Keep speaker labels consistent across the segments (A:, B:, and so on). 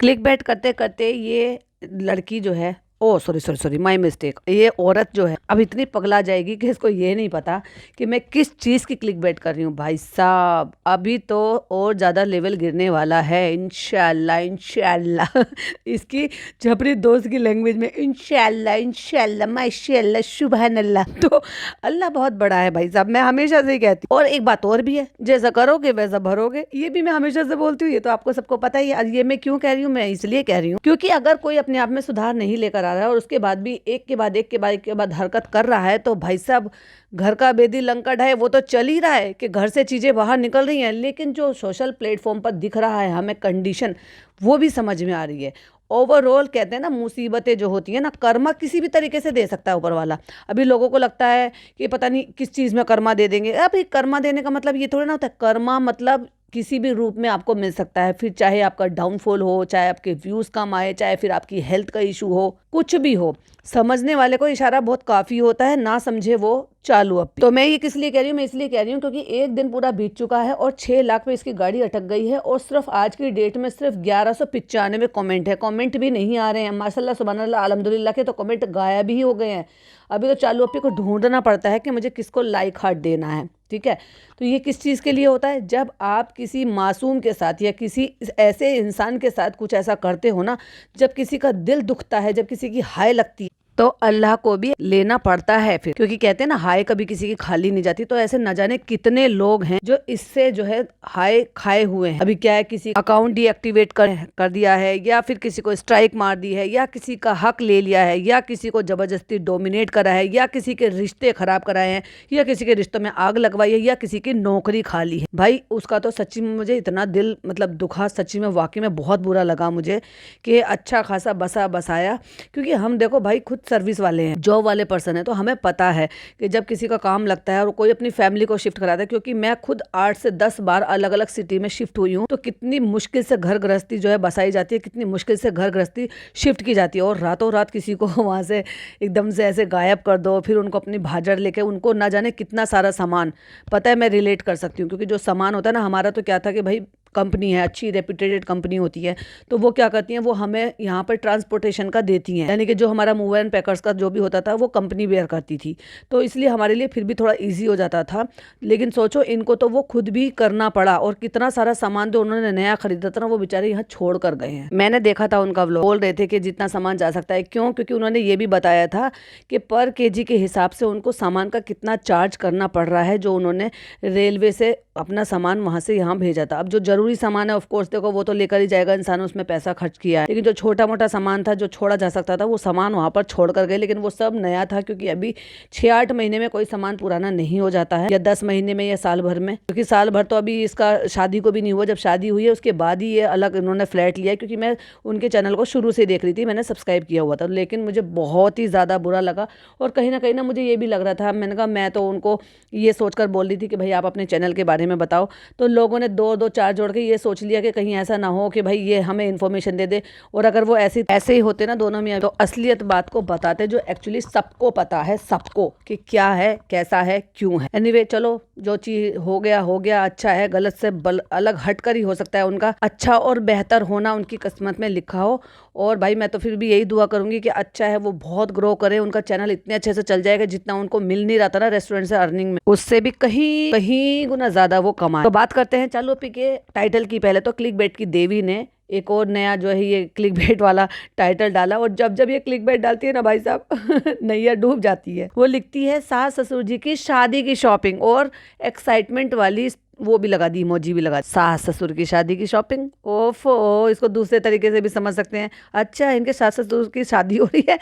A: Click bat करते करते ये लड़की जो है, oh sorry sorry sorry my mistake, ये औरत जो है अब इतनी पगला जाएगी कि इसको ये नहीं पता कि मैं किस चीज़ की क्लिक बैट कर रही हूँ। भाई साहब अभी तो और ज़्यादा लेवल गिरने वाला है, इंशाल्लाह इंशाल्लाह इसकी छपरी दोस्त की लैंग्वेज में इंशाल्लाह इंशाल्लाह माशाल्लाह सुबहान अल्लाह। तो अल्लाह बहुत बड़ा है भाई साहब, मैं हमेशा से ही कहती हूँ। और एक बात और भी है, जैसा करोगे वैसा भरोगे, ये भी मैं हमेशा से बोलती हूँ, ये तो आपको सबको पता ही है। ये मैं क्यों कह रही हूँ, मैं इसलिए कह रही हूँ क्योंकि अगर कोई अपने आप में सुधार नहीं लेकर आ रहा है और उसके बाद भी एक के बाद एक के बाद एक के बाद हरकत कर रहा है, तो भाई साहब घर का बेदी लंका ढाए, वो तो चल ही रहा है कि घर से चीज़ें बाहर निकल रही हैं, लेकिन जो सोशल प्लेटफॉर्म पर दिख रहा है हमें कंडीशन, वो भी समझ में आ रही है। ओवरऑल कहते हैं ना, मुसीबतें जो होती हैं ना, कर्मा किसी भी तरीके से दे सकता है ऊपर वाला। अभी लोगों को लगता है कि पता नहीं किस चीज़ में कर्मा दे देंगे। अभी कर्मा देने का मतलब ये थोड़ा ना होता है, कर्मा मतलब किसी भी रूप में आपको मिल सकता है, फिर चाहे आपका डाउनफॉल हो, चाहे आपके व्यूज़ कम आए, चाहे फिर आपकी हेल्थ का इशू हो, कुछ भी हो। समझने वाले को इशारा बहुत काफ़ी होता है, ना समझे वो चालू। अब तो मैं ये किस लिए कह रही हूँ, मैं इसलिए कह रही हूँ क्योंकि एक दिन पूरा बीत चुका है और 6 लाख पे इसकी गाड़ी अटक गई है, और सिर्फ आज की डेट में सिर्फ 1195 कमेंट है। कमेंट भी नहीं आ रहे हैं, माशाल्लाह सुबहानल्लाह अल्हम्दुलिल्लाह के तो कमेंट गायब ही हो गए हैं। अभी तो चालू अपने को ढूंढना पड़ता है कि मुझे किसको लाइक हार्ट देना है, ठीक है। तो ये किस चीज़ के लिए होता है, जब आप किसी मासूम के साथ या किसी ऐसे इंसान के साथ कुछ ऐसा करते हो ना, जब किसी का दिल दुखता है, जब किसी की हाय लगती है, तो अल्लाह को भी लेना पड़ता है फिर, क्योंकि कहते हैं ना हाय कभी किसी की खाली नहीं जाती। तो ऐसे न जाने कितने लोग हैं जो इससे जो है हाय खाए हुए हैं। अभी क्या है, किसी अकाउंट डीएक्टिवेट कर दिया है, या फिर किसी को स्ट्राइक मार दी है, या किसी का हक ले लिया है, या किसी को जबरदस्ती डोमिनेट करा है, या किसी के रिश्ते खराब कराए हैं, या किसी के रिश्तों में आग लगवाई है, या किसी की नौकरी खा ली है। भाई उसका तो सच्ची में मुझे इतना दिल मतलब दुखा, सच्ची में वाकई में बहुत बुरा लगा मुझे कि अच्छा खासा बसा बसाया। क्योंकि हम देखो भाई खुद सर्विस वाले हैं, जॉब वाले पर्सन है, तो हमें पता है कि जब किसी का काम लगता है और कोई अपनी फैमिली को शिफ्ट कराता है, क्योंकि मैं खुद 8 से 10 बार अलग अलग सिटी में शिफ्ट हुई हूँ, तो कितनी मुश्किल से घर गृहस्थी जो है बसाई जाती है, कितनी मुश्किल से घर गृहस्थी शिफ्ट की जाती है, और रातों रात किसी को वहाँ से एकदम से ऐसे गायब कर दो, फिर उनको अपनी भाजड़ लेके, उनको ना जाने कितना सारा सामान। पता है मैं रिलेट कर सकती हूँ, क्योंकि जो सामान होता है ना, हमारा तो क्या था कि भाई कंपनी है, अच्छी रेप्यूटेड कंपनी होती है, तो वो क्या करती हैं, वो हमें यहाँ पर ट्रांसपोर्टेशन का देती हैं, यानी कि जो हमारा मूवर एंड पैकर्स का जो भी होता था वो कंपनी बेयर करती थी, तो इसलिए हमारे लिए फिर भी थोड़ा इजी हो जाता था। लेकिन सोचो इनको तो वो खुद भी करना पड़ा, और कितना सारा सामान जो उन्होंने नया खरीदा था ना, वो बेचारे यहाँ छोड़ कर गए हैं। मैंने देखा था उनका व्लॉग, बोल रहे थे कि जितना सामान जा सकता है। क्यों? क्योंकि उन्होंने ये भी बताया था कि पर केजी के हिसाब से उनको सामान का कितना चार्ज करना पड़ रहा है, जो उन्होंने रेलवे से अपना सामान वहाँ से यहाँ भेजा था। अब जो जरूरी सामान है ऑफकोर्स देखो वो तो लेकर ही जाएगा इंसान, ने उसमें पैसा खर्च किया है, लेकिन जो छोटा मोटा सामान था जो छोड़ा जा सकता था वो सामान वहाँ पर छोड़ कर गए। लेकिन वो सब नया था, क्योंकि अभी 6-8 महीने में कोई सामान पुराना नहीं हो जाता है, या 10 महीने में या साल भर में, क्योंकि साल भर तो अभी इसका शादी को भी नहीं हुआ। जब शादी हुई है उसके बाद ही ये अलग इन्होंने फ्लैट लिया है, क्योंकि मैं उनके चैनल को शुरू से देख रही थी, मैंने सब्सक्राइब किया हुआ था, लेकिन मुझे बहुत ही ज़्यादा बुरा लगा। और कहीं ना मुझे ये भी लग रहा था, मैंने कहा मैं तो उनको ये सोचकर बोल रही थी कि भाई आप अपने चैनल के बारे में बताओ, तो लोगों ने 2-2 4 जोड़ के ये सोच लिया कि कहीं ऐसा ना हो कि भाई ये हमें इन्फॉर्मेशन दे दे, और अगर वो ऐसे ही होते ना दोनों में, तो असलियत बात को बताते, जो एक्चुअली सबको पता है, सबको कि क्या है, कैसा है, क्यों है। एनीवे चलो, जो चीज हो गया, अच्छा है, गलत से अलग हटकर ही हो सकता है उनका अच्छा और बेहतर होना उनकी किस्मत में लिखा हो। और भाई मैं तो फिर भी यही दुआ करूंगी कि अच्छा है वो बहुत ग्रो करे, उनका चैनल इतने अच्छे से चल जाएगा जितना उनको मिल नहीं रहा था ना रेस्टोरेंट से अर्निंग में, उससे भी कहीं गुना ज्यादा वो कमाए। तो बात करते हैं चालू पी के टाइटल की। पहले तो क्लिक बेट की देवी ने एक और नया जो है ये क्लिक बेट वाला टाइटल डाला, और जब ये क्लिक बेट डालती है ना भाई साहब नैया डूब जाती है। वो लिखती है सास ससुर जी की शादी की शॉपिंग, और एक्साइटमेंट वाली वो भी लगा दी, इमोजी भी लगा, सास ससुर की शादी की शॉपिंग। ओफो, इसको दूसरे तरीके से भी समझ सकते हैं, अच्छा इनके सास ससुर की शादी हो रही है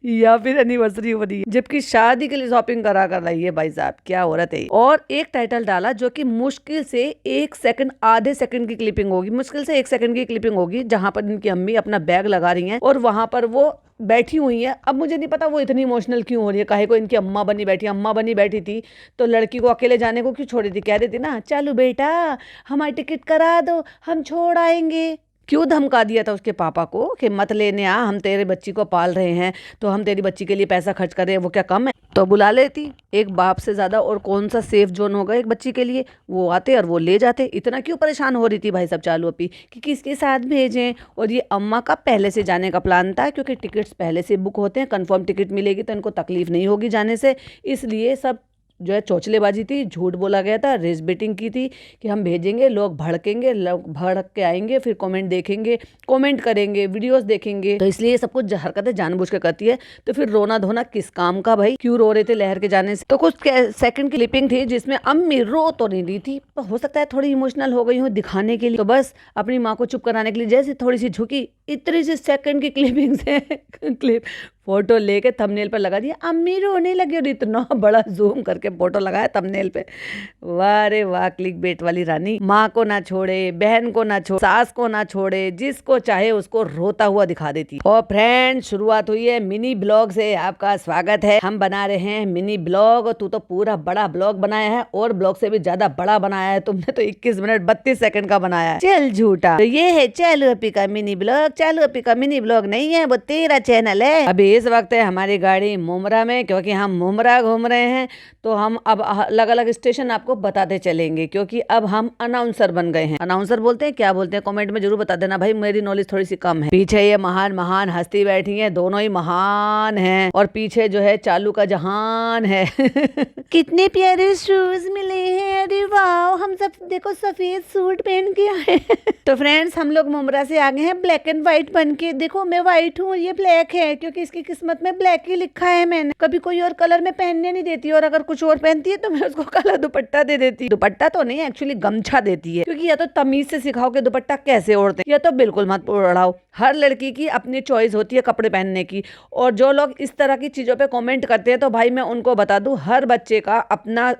A: या फिर एनिवर्सरी हो रही है, जबकि शादी के लिए शॉपिंग करा कर रही है। भाई साहब क्या औरत है। और एक टाइटल डाला जो कि मुश्किल से 1 सेकंड, आधे सेकंड की क्लिपिंग होगी, मुश्किल से 1 सेकंड की क्लिपिंग होगी, जहां पर इनकी अम्मी अपना बैग लगा रही हैं और वहां पर वो बैठी हुई है। अब मुझे नहीं पता वो इतनी इमोशनल क्यों हो रही है, काहे को इनकी अम्मा बनी बैठी थी, तो लड़की को अकेले जाने को क्यों छोड़ी थी, कह रही थी ना चलो बेटा हमारी टिकट करा दो हम छोड़ आएंगे, क्यों धमका दिया था उसके पापा को कि मत लेने आ, हम तेरे बच्ची को पाल रहे हैं तो हम तेरी बच्ची के लिए पैसा खर्च कर रहे हैं, वो क्या कम है? तो बुला लेती। एक बाप से ज्यादा और कौन सा सेफ जोन होगा एक बच्ची के लिए? वो आते और वो ले जाते। इतना क्यों परेशान हो रही थी भाई साहब चालू अपी कि किसके साथ भेजें? और ये अम्मा का पहले से जाने का प्लान था, क्योंकि टिकट्स पहले से बुक होते हैं, कंफर्म टिकट मिलेगी तो इनको तकलीफ नहीं होगी जाने से, इसलिए सब जो है चौचलेबाजी थी, झूठ बोला गया था, रेस बेटिंग की थी कि हम भेजेंगे, लोग भड़केंगे, लोग भड़क के आएंगे, फिर कमेंट देखेंगे, कमेंट करेंगे, वीडियोस देखेंगे, तो इसलिए ये सब कुछ हरकतें जानबूझ के करती है। तो फिर रोना धोना किस काम का भाई? क्यों रो रहे थे लहर के जाने से? तो कुछ सेकंड की क्लिपिंग थी जिसमें अम्मी रो तो नहीं रही थी, पर हो सकता है थोड़ी इमोशनल हो गई हूँ दिखाने के लिए, तो बस अपनी माँ को चुप कराने के लिए जैसे थोड़ी सी झुकी, इतनी सी सेकंड की क्लिपिंग से क्लिप फोटो लेके थंबनेल पर लगा दिया, अम्मी रोने लगी, और इतना बड़ा जूम करके फोटो लगाया थंबनेल पे। वाह रे वाह, क्लिक बेट वाली रानी। माँ को ना छोड़े, बहन को ना छोड़े, सास को ना छोड़े, जिसको चाहे उसको रोता हुआ दिखा देती। और फ्रेंड, शुरुआत हुई है मिनी ब्लॉग से। आपका स्वागत है। हम बना रहे हैं मिनी ब्लॉग। तू तो पूरा बड़ा ब्लॉग बनाया है, और ब्लॉग से भी ज्यादा बड़ा बनाया है तुमने, तो 21 मिनट 32 सेकंड का बनाया है। चल झूठा। तो ये है चालू अपी का मिनी ब्लॉग। चालू अपी का मिनी ब्लॉग नहीं है, वो तेरा चैनल है। अभी इस वक्त है हमारी गाड़ी मुमरा में, क्योंकि हम मुमरा घूम रहे हैं, तो हम अब अलग अलग स्टेशन आपको बताते चलेंगे, क्योंकि अब हम अनाउंसर बन गए हैं। अनाउंसर बोलते हैं, क्या बोलते हैं कमेंट में जरूर बता देना भाई, मेरी नॉलेज थोड़ी सी कम है। पीछे ये महान महान हस्ती बैठी है, दोनों ही महान हैं, और पीछे जो है चालू का जहान है। कितने प्यारे शूज मिले हैं, अरे वाह, हम सब देखो सफेद सूट पहन के आए। तो फ्रेंड्स, हम लोग मुमरा से आ गए हैं ब्लैक एंड व्हाइट बन के। देखो मैं व्हाइट हूँ, ये ब्लैक है, क्योंकि इसकी किस्मत में ब्लैक ही लिखा है। मैंने कभी कोई और कलर में पहनने नहीं देती, और अगर कुछ और पहनती है तो मैं उसको काला दुपट्टा दे देती। दुपट्टा तो नहीं, एक्चुअली गमछा देती है, क्योंकि या तो तमीज से सिखाओ कि दुपट्टा कैसे ओढ़ते, या तो बिल्कुल मत ओढ़ाओ। हर लड़की की अपनी चॉइस होती है कपड़े पहनने की, और जो लोग इस तरह की चीजों पे कमेंट करते हैं, तो भाई मैं उनको बता दूं, हर बच्चे का अपना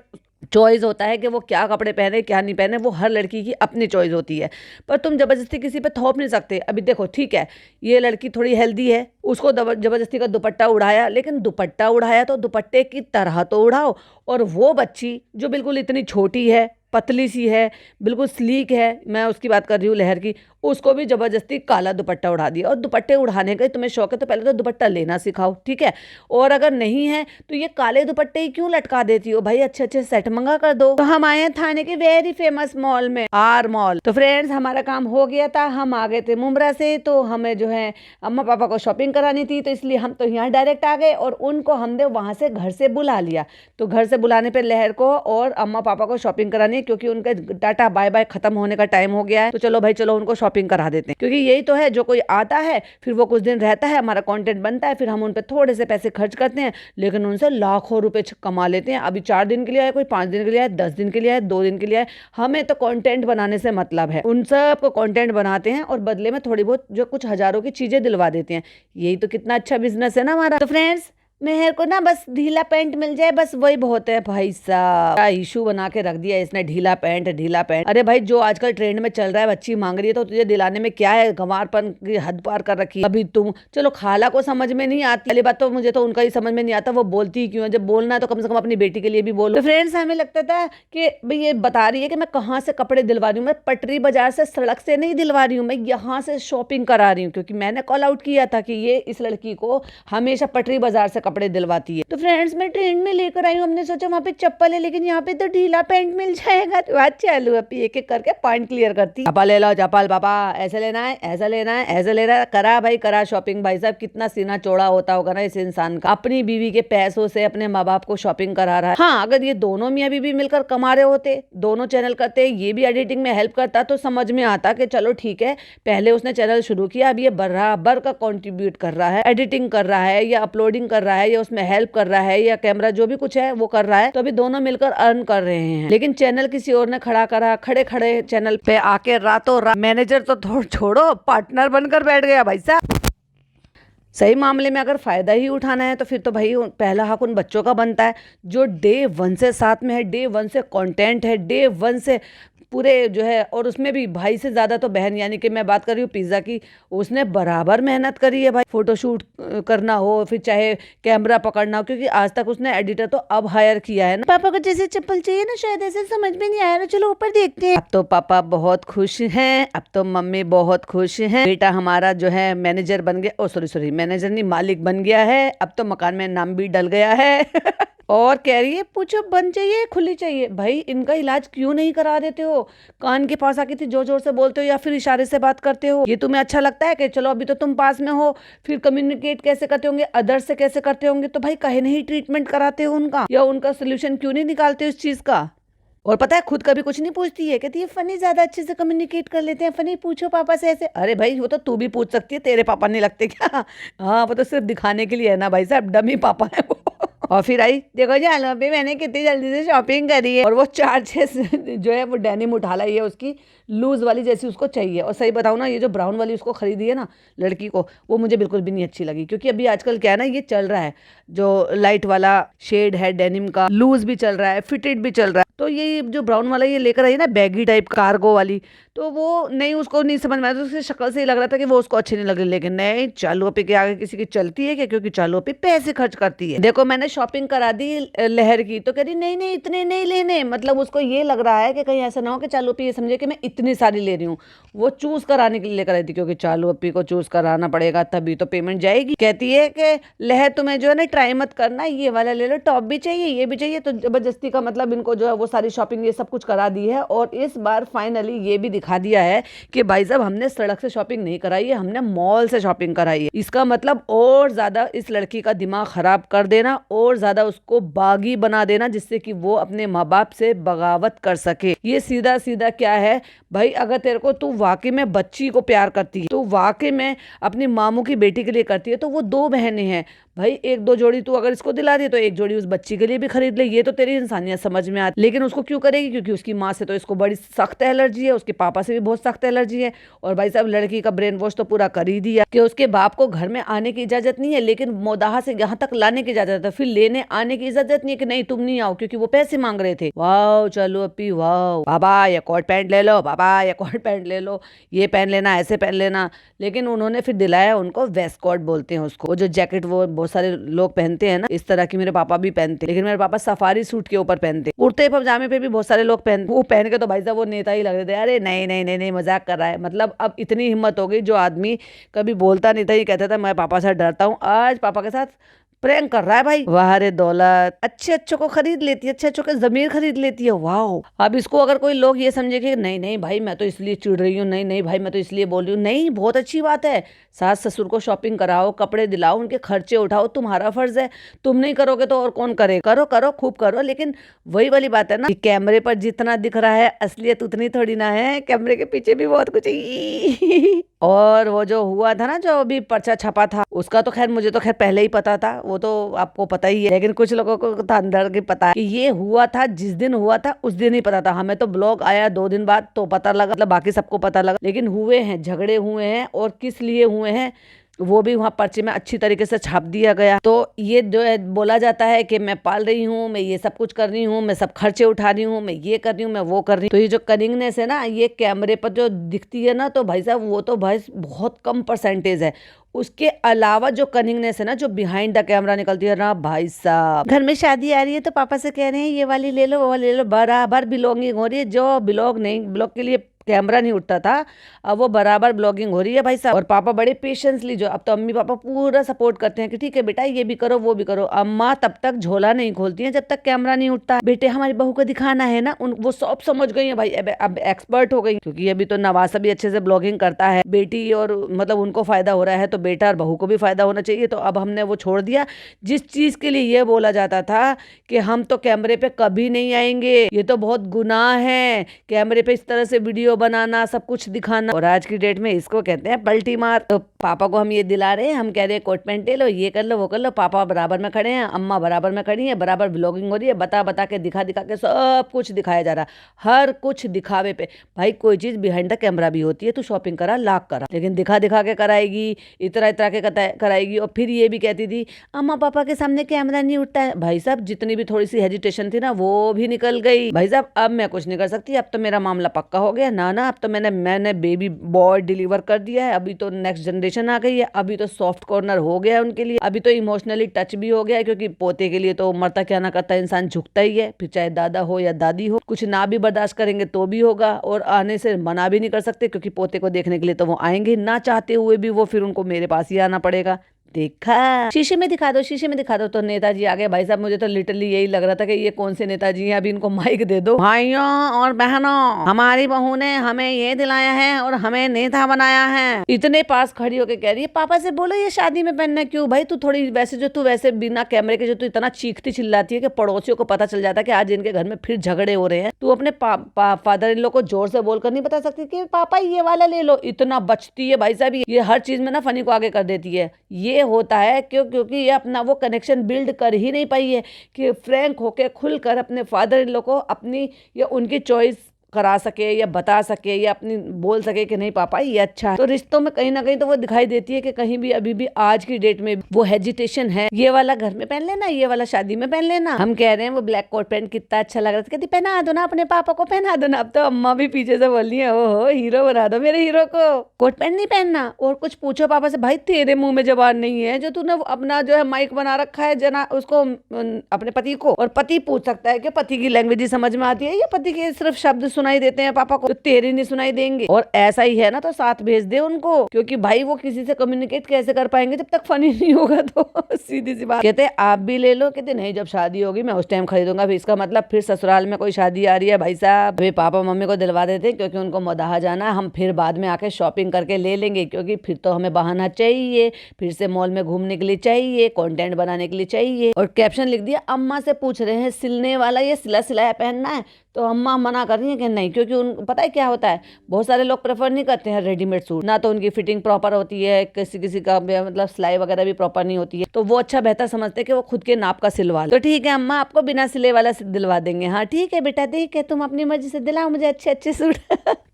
A: चॉइस होता है कि वो क्या कपड़े पहने क्या नहीं पहने, वो हर लड़की की अपनी चॉइस होती है। पर तुम जबरदस्ती किसी पे थोप नहीं सकते। अभी देखो, ठीक है, ये लड़की थोड़ी हेल्दी है, उसको जबरदस्ती का दुपट्टा उड़ाया, लेकिन दुपट्टा उड़ाया तो दुपट्टे की तरह तो उड़ाओ। और वो बच्ची जो बिल्कुल इतनी छोटी है, पतली सी है, बिल्कुल स्लीक है, मैं उसकी बात कर रही हूँ लहर की, उसको भी जबरदस्ती काला दुपट्टा उड़ा दिया। और दुपट्टे उड़ाने का तुम्हें शौक है तो पहले तो दुपट्टा लेना सिखाओ, ठीक है? और अगर नहीं है तो ये काले दुपट्टे ही क्यों लटका देती हो भाई? अच्छे अच्छे सेट मंगा कर दो। तो हम आए हैं थाने के वेरी फेमस मॉल में, आर मॉल। तो फ्रेंड्स, हमारा काम हो गया था, हम आ गए थे मुमरा से, तो हमें जो है अम्मा पापा को शॉपिंग करानी थी, तो इसलिए हम तो यहाँ डायरेक्ट आ गए, और उनको हमने वहां से घर से बुला लिया। तो घर से बुलाने पर लहर को और अम्मा पापा को शॉपिंग करानी है, क्योंकि उनका टाटा बाय बाय खत्म होने का टाइम हो गया है। तो चलो भाई, चलो उनको शॉपिंग करा देते हैं, क्योंकि यही तो है, जो कोई आता है फिर वो कुछ दिन रहता है, हमारा कंटेंट बनता है, फिर हम उन पे थोड़े से पैसे खर्च करते हैं, लेकिन उनसे लाखों रुपए कमा लेते हैं। अभी 4 दिन के लिए आए, कोई 5 दिन के लिए आए, 10 दिन के लिए आए, 2 दिन के लिए आए, हमें तो कंटेंट बनाने से मतलब है। उन सब को कंटेंट बनाते हैं और बदले में थोड़ी बहुत जो कुछ हजारों की चीजें दिलवा देते हैं। यही तो कितना अच्छा बिजनेस है ना हमारा। तो फ्रेंड्स, मेहर को ना बस ढीला पैंट मिल जाए, बस वही बहुत है। भाई साहब, क्या इशू बना के रख दिया इसने, ढीला पैंट ढीला पैंट। अरे भाई, जो आजकल ट्रेंड में चल रहा है, बच्ची मांग रही है, तो तुझे दिलाने में क्या है? गंवारपन की हद पार कर रखी है। अभी तुम चलो, खाला को समझ में नहीं आती, पहली बात तो मुझे तो उनका ही समझ में नहीं आता, वो बोलती क्यों है? जब बोलना है तो कम से कम अपनी बेटी के लिए भी बोलो। तो फ्रेंड्स, हमें लगता था कि भाई ये बता रही है कि मैं कहाँ से कपड़े दिलवा रही हूँ। मैं पटरी बाजार से, सड़क से नहीं दिलवा रही हूँ, मैं यहाँ से शॉपिंग करा रही हूँ, क्योंकि मैंने कॉल आउट किया था कि ये इस लड़की को हमेशा पटरी बाजार से कपड़े दिलवाती है। तो फ्रेंड्स, मैं ट्रेन में लेकर आई हूँ, हमने सोचा वहाँ पे चप्पल है, लेकिन यहाँ पे तो ढीला पैंट मिल जाएगा। तो आज चालू अभी एक एक करके पॉइंट क्लियर करती। चप्पल ले लो, चप्पल पापा, ऐसे लेना है, ऐसा लेना है, ऐसा लेना है। करा भाई, करा शॉपिंग। भाई साहब, कितना सीना चौड़ा होता होगा ना इस इंसान का, अपनी बीवी के पैसों से अपने माँ बाप को शॉपिंग करा रहा है। हाँ, अगर ये दोनों मियाँ बीवी मिलकर कमा रहे होते, दोनों चैनल करते, ये भी एडिटिंग में हेल्प करता, तो समझ में आता कि चलो ठीक है, पहले उसने चैनल शुरू किया, अब ये बराबर का कॉन्ट्रीब्यूट कर रहा है, एडिटिंग कर रहा है, या अपलोडिंग कर रहा है, या उसमें हेल्प कर रहा है, या कैमरा जो भी कुछ है वो कर रहा है, तो अभी दोनों मिलकर अर्न कर रहे हैं। लेकिन चैनल किसी और ने खड़ा करा, खड़े खड़े चैनल पे आके रातों रात मैनेजर तो छोड़ो, पार्टनर बनकर बैठ गया भाई साहब। सही मामले में अगर फायदा ही उठाना है तो फिर तो भाई पहला हक उन बच्चों का बनता है जो डे 1 से साथ में है, डे 1 से कंटेंट है, डे 1 से पूरे जो है, और उसमें भी भाई से ज्यादा तो बहन, यानी कि मैं बात कर रही हूँ पिज्जा की, उसने बराबर मेहनत करी है भाई। फोटोशूट करना हो, फिर चाहे कैमरा पकड़ना हो, क्योंकि आज तक उसने एडिटर तो अब हायर किया है ना। पापा को जैसे चप्पल चाहिए ना, शायद ऐसे समझ में नहीं आया ना, चलो ऊपर देखते हैं। अब तो पापा बहुत खुश हैं, अब तो मम्मी बहुत खुश हैं, बेटा हमारा जो है मैनेजर बन गया, ओ सॉरी सॉरी मैनेजर नहीं, मालिक बन गया है, अब तो मकान में नाम भी डल गया है। और कह रही है पूछो बंद चाहिए खुली चाहिए। भाई इनका इलाज क्यों नहीं करा देते हो? कान के पास आके जोर जोर से बोलते हो या फिर इशारे से बात करते हो? ये तुम्हें अच्छा लगता है कि चलो अभी तो तुम पास में हो, फिर कम्युनिकेट कैसे करते होंगे, अदर्स से कैसे करते होंगे? तो भाई कहे नहीं ट्रीटमेंट कराते हो उनका, या उनका सोल्यूशन क्यों नहीं निकालते हो इस चीज का? और पता है खुद कभी कुछ नहीं पूछती है, कहती है फनी ज्यादा अच्छे से कम्युनिकेट कर लेते हैं, फनी पूछो पापा से ऐसे। अरे भाई वो तो तू भी पूछ सकती है, तेरे पापा नहीं लगते क्या? हाँ वो तो सिर्फ दिखाने के लिए है ना भाई साहब, डमी पापा है वो। और फिर आई देखो जी आलू पे मैंने कितनी जल्दी से शॉपिंग करी है, और वो चार्जेस जो है वो डेनिम उठा लाई है, उसकी लूज वाली जैसी उसको चाहिए। और सही बताऊँ ना, ये जो ब्राउन वाली उसको खरीदी है ना लड़की को, वो मुझे बिल्कुल भी नहीं अच्छी लगी, क्योंकि अभी आजकल क्या है ना, ये चल रहा है जो लाइट वाला शेड है डेनिम का, लूज भी चल रहा है, फिटेड भी चल रहा है। तो ये जो ब्राउन वाला ये लेकर आई है ना, बैगी टाइप कार्गो वाली, तो वो नहीं, उसको नहीं समझ में आया, तो उसकी शक्ल से ही लग रहा था कि वो उसको अच्छी नहीं लग रही। लेकिन नहीं, चालू पे के आगे किसी की चलती है क्या? क्योंकि चालू पे पैसे खर्च करती है। देखो मैंने शॉपिंग करा दी लहर की, तो कह रही नहीं नहीं इतने नहीं लेने, मतलब उसको ये लग रहा है कि कहीं ऐसा ना हो कि चालू पे ये समझे कि मैं इतनी सारी ले रही हूँ। वो चूज कराने के लिए लेकर आई थी, क्योंकि चालू अपी को चूज कराना पड़ेगा तभी तो पेमेंट जाएगी। कहती है कि लहर तुम्हें जो है ना ट्राई मत करना, ये वाला ले लो, टॉप भी चाहिए ये भी चाहिए। तो जबरदस्ती का मतलब इनको जो है वो सारी शॉपिंग ये सब कुछ करा दी है। और इस बार फाइनली ये भी दिखा दिया है कि भाई साहब हमने सड़क से शॉपिंग नहीं कराई है, हमने मॉल से शॉपिंग कराई है। इसका मतलब और ज्यादा इस लड़की का दिमाग खराब कर देना, और ज्यादा उसको बागी बना देना, जिससे कि वो अपने माँ बाप से बगावत कर सके। ये सीधा सीधा क्या है भाई, अगर तेरे को तू वाकई में बच्ची को प्यार करती है, तो वाकई में अपनी मामू की बेटी के लिए करती है, तो वो दो बहनें हैं भाई, एक दो जोड़ी तू अगर इसको दिला दे तो एक जोड़ी उस बच्ची के लिए भी खरीद ले, ये तो तेरी इंसानियत समझ में आती। लेकिन उसको क्यों करेगी? क्योंकि उसकी माँ से तो इसको बड़ी सख्त एलर्जी है, उसके पापा से भी बहुत सख्त एलर्जी है। और भाई साहब लड़की का ब्रेन वॉश तो पूरा कर ही दिया कि उसके बाप को घर में आने की इजाजत नहीं है, लेकिन मोदाहा से यहाँ तक लाने की इजाजत है, फिर लेने आने की इजाजत नहीं है कि नहीं तुम नहीं आओ, क्योंकि वो पैसे मांग रहे थे। वाह चलो अपी वाह, बाबा ये कोट पैंट ले लो, बाबा ये कोट पैंट ले लो, ये पहन लेना, ऐसे पहन लेना। लेकिन उन्होंने फिर दिलाया उनको वेस्ट कोट बोलते हैं उसको, वो जो जैकेट वो बहुत सारे लोग पहनते हैं ना, इस तरह की मेरे पापा भी पहनते, लेकिन मेरे पापा सफारी सूट के ऊपर पहनते। कुर्ते पजामे पे भी बहुत सारे लोग पहनते, वो पहन के तो भाई साहब वो नेता ही लग रहे थे। अरे नहीं नहीं नहीं नहीं मजाक कर रहा है, मतलब अब इतनी हिम्मत हो गई, जो आदमी कभी बोलता नहीं था, ये कहता था मैं पापा से डरता हूँ, आज पापा के साथ प्रैंक कर रहा है भाई। वाह रे दौलत, अच्छे अच्छों को खरीद लेती है, अच्छे अच्छों के जमीर खरीद लेती है। वाह, अब इसको अगर कोई लोग ये समझे कि नहीं नहीं भाई मैं तो इसलिए चिढ़ रही हूँ, नहीं नहीं भाई मैं तो इसलिए बोल रही हूँ, नहीं बहुत अच्छी बात है, सास ससुर को शॉपिंग कराओ, कपड़े दिलाओ, उनके खर्चे उठाओ, तुम्हारा फर्ज है। तुम नहीं करोगे तो और कौन करे? करो करो खूब करो, लेकिन वही वाली बात है ना कि कैमरे पर जितना दिख रहा है असलियत उतनी थोड़ी ना है, कैमरे के पीछे भी बहुत कुछ है। और वो जो हुआ था ना, जो अभी पर्चा छपा था, उसका तो खैर मुझे तो खैर पहले ही पता था, वो तो आपको पता ही है, लेकिन कुछ लोगों को तो अंदर के पता है कि ये हुआ था, जिस दिन हुआ था उस दिन ही पता था। हमें तो ब्लॉग आया 2 दिन बाद तो पता लगा, मतलब बाकी सबको पता लगा, लेकिन हुए हैं, झगड़े हुए हैं, और किस लिए हुए हैं वो भी वहाँ पर्चे में अच्छी तरीके से छाप दिया गया। तो ये जो है बोला जाता है कि मैं पाल रही हूँ, मैं ये सब कुछ कर रही हूँ, मैं सब खर्चे उठा रही हूँ, मैं ये कर रही हूँ, मैं वो कर रही हूँ। तो ये जो कनिंगनेस है ना, ये कैमरे पर जो दिखती है ना, तो भाई साहब वो तो भाई बहुत कम परसेंटेज है। उसके अलावा जो कनिंगनेस है ना, जो बिहाइंड द कैमरा निकलती है ना, भाई साहब घर में शादी आ रही है तो पापा से कह रहे हैं ये वाली ले लो वो वाली ले लो, बराबर बिलोंगिंग हो रही है। जो बिलोंग नहीं, बिलोंग के लिए कैमरा नहीं उठता था, अब वो बराबर ब्लॉगिंग हो रही है भाई साहब। और पापा बड़े पेशेंसली, जो अब तो अम्मी पापा पूरा सपोर्ट करते हैं कि ठीक है बेटा ये भी करो वो भी करो। अम्मा तब तक झोला नहीं खोलती हैं जब तक कैमरा नहीं उठता। बेटे हमारी बहू को दिखाना है ना, वो सब समझ गई है भाई, अब एक्सपर्ट हो गई, क्योंकि अभी तो नवासा भी अच्छे से ब्लॉगिंग करता है। बेटी और मतलब उनको फायदा हो रहा है, तो बेटा और बहू को भी फायदा होना चाहिए। तो अब हमने वो छोड़ दिया। जिस चीज के लिए ये बोला जाता था कि हम तो कैमरे पे कभी नहीं आएंगे, ये तो बहुत गुनाह है कैमरे पे इस तरह से वीडियो वीडियो बनाना, सब कुछ दिखाना, और आज की डेट में इसको कहते हैं पलटी मार। तो पापा को हम ये दिला रहे हैं, हम कह रहे हैं कोट पैंट ले लो, ये कर लो, वो कर लो, पापा बराबर में खड़े हैं, अम्मा बराबर में खड़ी है, बराबर ब्लॉगिंग हो रही है, बता बता के दिखा दिखा के सब कुछ दिखाया जा रहा है, हर कुछ दिखावे पे। भाई कोई चीज बिहाइंड द कैमरा भी होती है, तू शॉपिंग करा लाख करा, लेकिन दिखा दिखा के कराएगी, इतना इतना के कराएगी। और फिर ये भी कहती थी अम्मा पापा के सामने कैमरा नहीं उठता है। भाई साहब जितनी भी थोड़ी सी हेजिटेशन थी ना वो भी निकल गई। भाई साहब अब मैं कुछ नहीं कर सकती, अब तो मेरा मामला पक्का हो गया ना, अब तो मैंने बेबी बॉय डिलीवर कर दिया है। अभी तो नेक्स्ट जनरेशन आ गई है, अभी तो सॉफ्ट कॉर्नर हो गया है उनके लिए, अभी तो इमोशनली टच भी हो गया है, क्योंकि पोते के लिए तो मरता क्या ना करता इंसान झुकता ही है, फिर चाहे दादा हो या दादी हो। कुछ ना भी बर्दाश्त करेंगे तो भी होगा, और आने से मना भी नहीं कर सकते, क्योंकि पोते को देखने के लिए तो वो आएंगे ना चाहते हुए भी, वो फिर उनको मेरे पास ही आना पड़ेगा। देखा, शीशे में दिखा दो, शीशे में दिखा दो। तो नेताजी आ गए। भाई साहब मुझे तो लिटरली यही लग रहा था कि ये कौन से नेताजी हैं, अभी इनको माइक दे दो। भाइयों और बहनों, हमारी बहू ने हमें ये दिलाया है और हमें नेता बनाया है। इतने पास खड़ी होके कह रही है पापा से बोलो ये शादी में पहनना क्यों। भाई तू थोड़ी वैसे जो तू वैसे बिना कैमरे के जो तू इतना चीखती चिल्लाती है कि पड़ोसियों को पता चल जाता है कि आज इनके घर में फिर झगड़े हो रहे हैं, तू अपने फादर इन लोग को जोर से बोलकर नहीं बता सकती कि पापा ये वाला ले लो। इतना बचती है भाई साहब, ये हर चीज में ना फनी को आगे कर देती है। ये होता है क्योंकि ये अपना वो कनेक्शन बिल्ड कर ही नहीं पाई है कि फ्रैंक होके खुलकर अपने फादर इन लोग को अपनी या उनकी चॉइस करा सके या बता सके या अपनी बोल सके कि नहीं पापा ये अच्छा है। तो रिश्तों में कहीं ना कहीं तो वो दिखाई देती है कि कहीं भी अभी भी आज की डेट में वो हेजिटेशन है, ये वाला घर में पहन लेना, ये वाला शादी में पहन लेना। हम कह रहे हैं वो ब्लैक कोट पैंट कितना अच्छा लग रहा था, कहती पहना दो ना अपने पापा को, पहना दो ना। अब तो अम्मा भी पीछे से बोल रही है ओहो हीरो बना दो मेरे हीरो को, कोट पैंट नहीं पहनना। और कुछ पूछो पापा से, भाई तेरे मुंह में जबान नहीं है जो तूने अपना जो है माइक बना रखा है जना उसको अपने पति को, और पति पूछ सकता है कि पति की लैंग्वेज ही समझ में आती है या पति के सिर्फ शब्द सुनाई देते हैं पापा को, तो तेरे नहीं सुनाई देंगे। और ऐसा ही है ना तो साथ भेज दे उनको, क्योंकि भाई वो किसी से कम्युनिकेट कैसे कर पाएंगे जब तक फनी नहीं होगा। तो सीधी सी बात। कहते आप भी ले लो, कहते नहीं जब शादी होगी मैं उस टाइम खरीदूंगा। फिर इसका मतलब फिर ससुराल में कोई शादी आ रही है। भाई साहब अभी पापा मम्मी को दिलवा देते क्योंकि उनको मदाहा जाना है, हम फिर बाद में आके शॉपिंग करके ले लेंगे, क्योंकि फिर तो हमें बहाना चाहिए, फिर से मॉल में घूमने के लिए चाहिए, कंटेंट बनाने के लिए चाहिए। और कैप्शन लिख दिया अम्मा से पूछ रहे हैं सिलने वाला ये सिला सिलाया पहनना है, तो अम्मा मना कर रही है कि नहीं, क्योंकि उन पता है क्या होता है, बहुत सारे लोग प्रेफर नहीं करते हैं रेडीमेड सूट, ना तो उनकी फिटिंग प्रॉपर होती है, किसी का मतलब सिलाई वगैरह भी प्रॉपर नहीं होती है, तो वो अच्छा बेहतर समझते हैं कि वो खुद के नाप का सिलवा ले। तो ठीक है अम्मा आपको बिना सिले वाला दिलवा देंगे। हाँ ठीक है बेटा, ठीक है तुम अपनी मर्जी से दिलाओ मुझे अच्छे अच्छे सूट।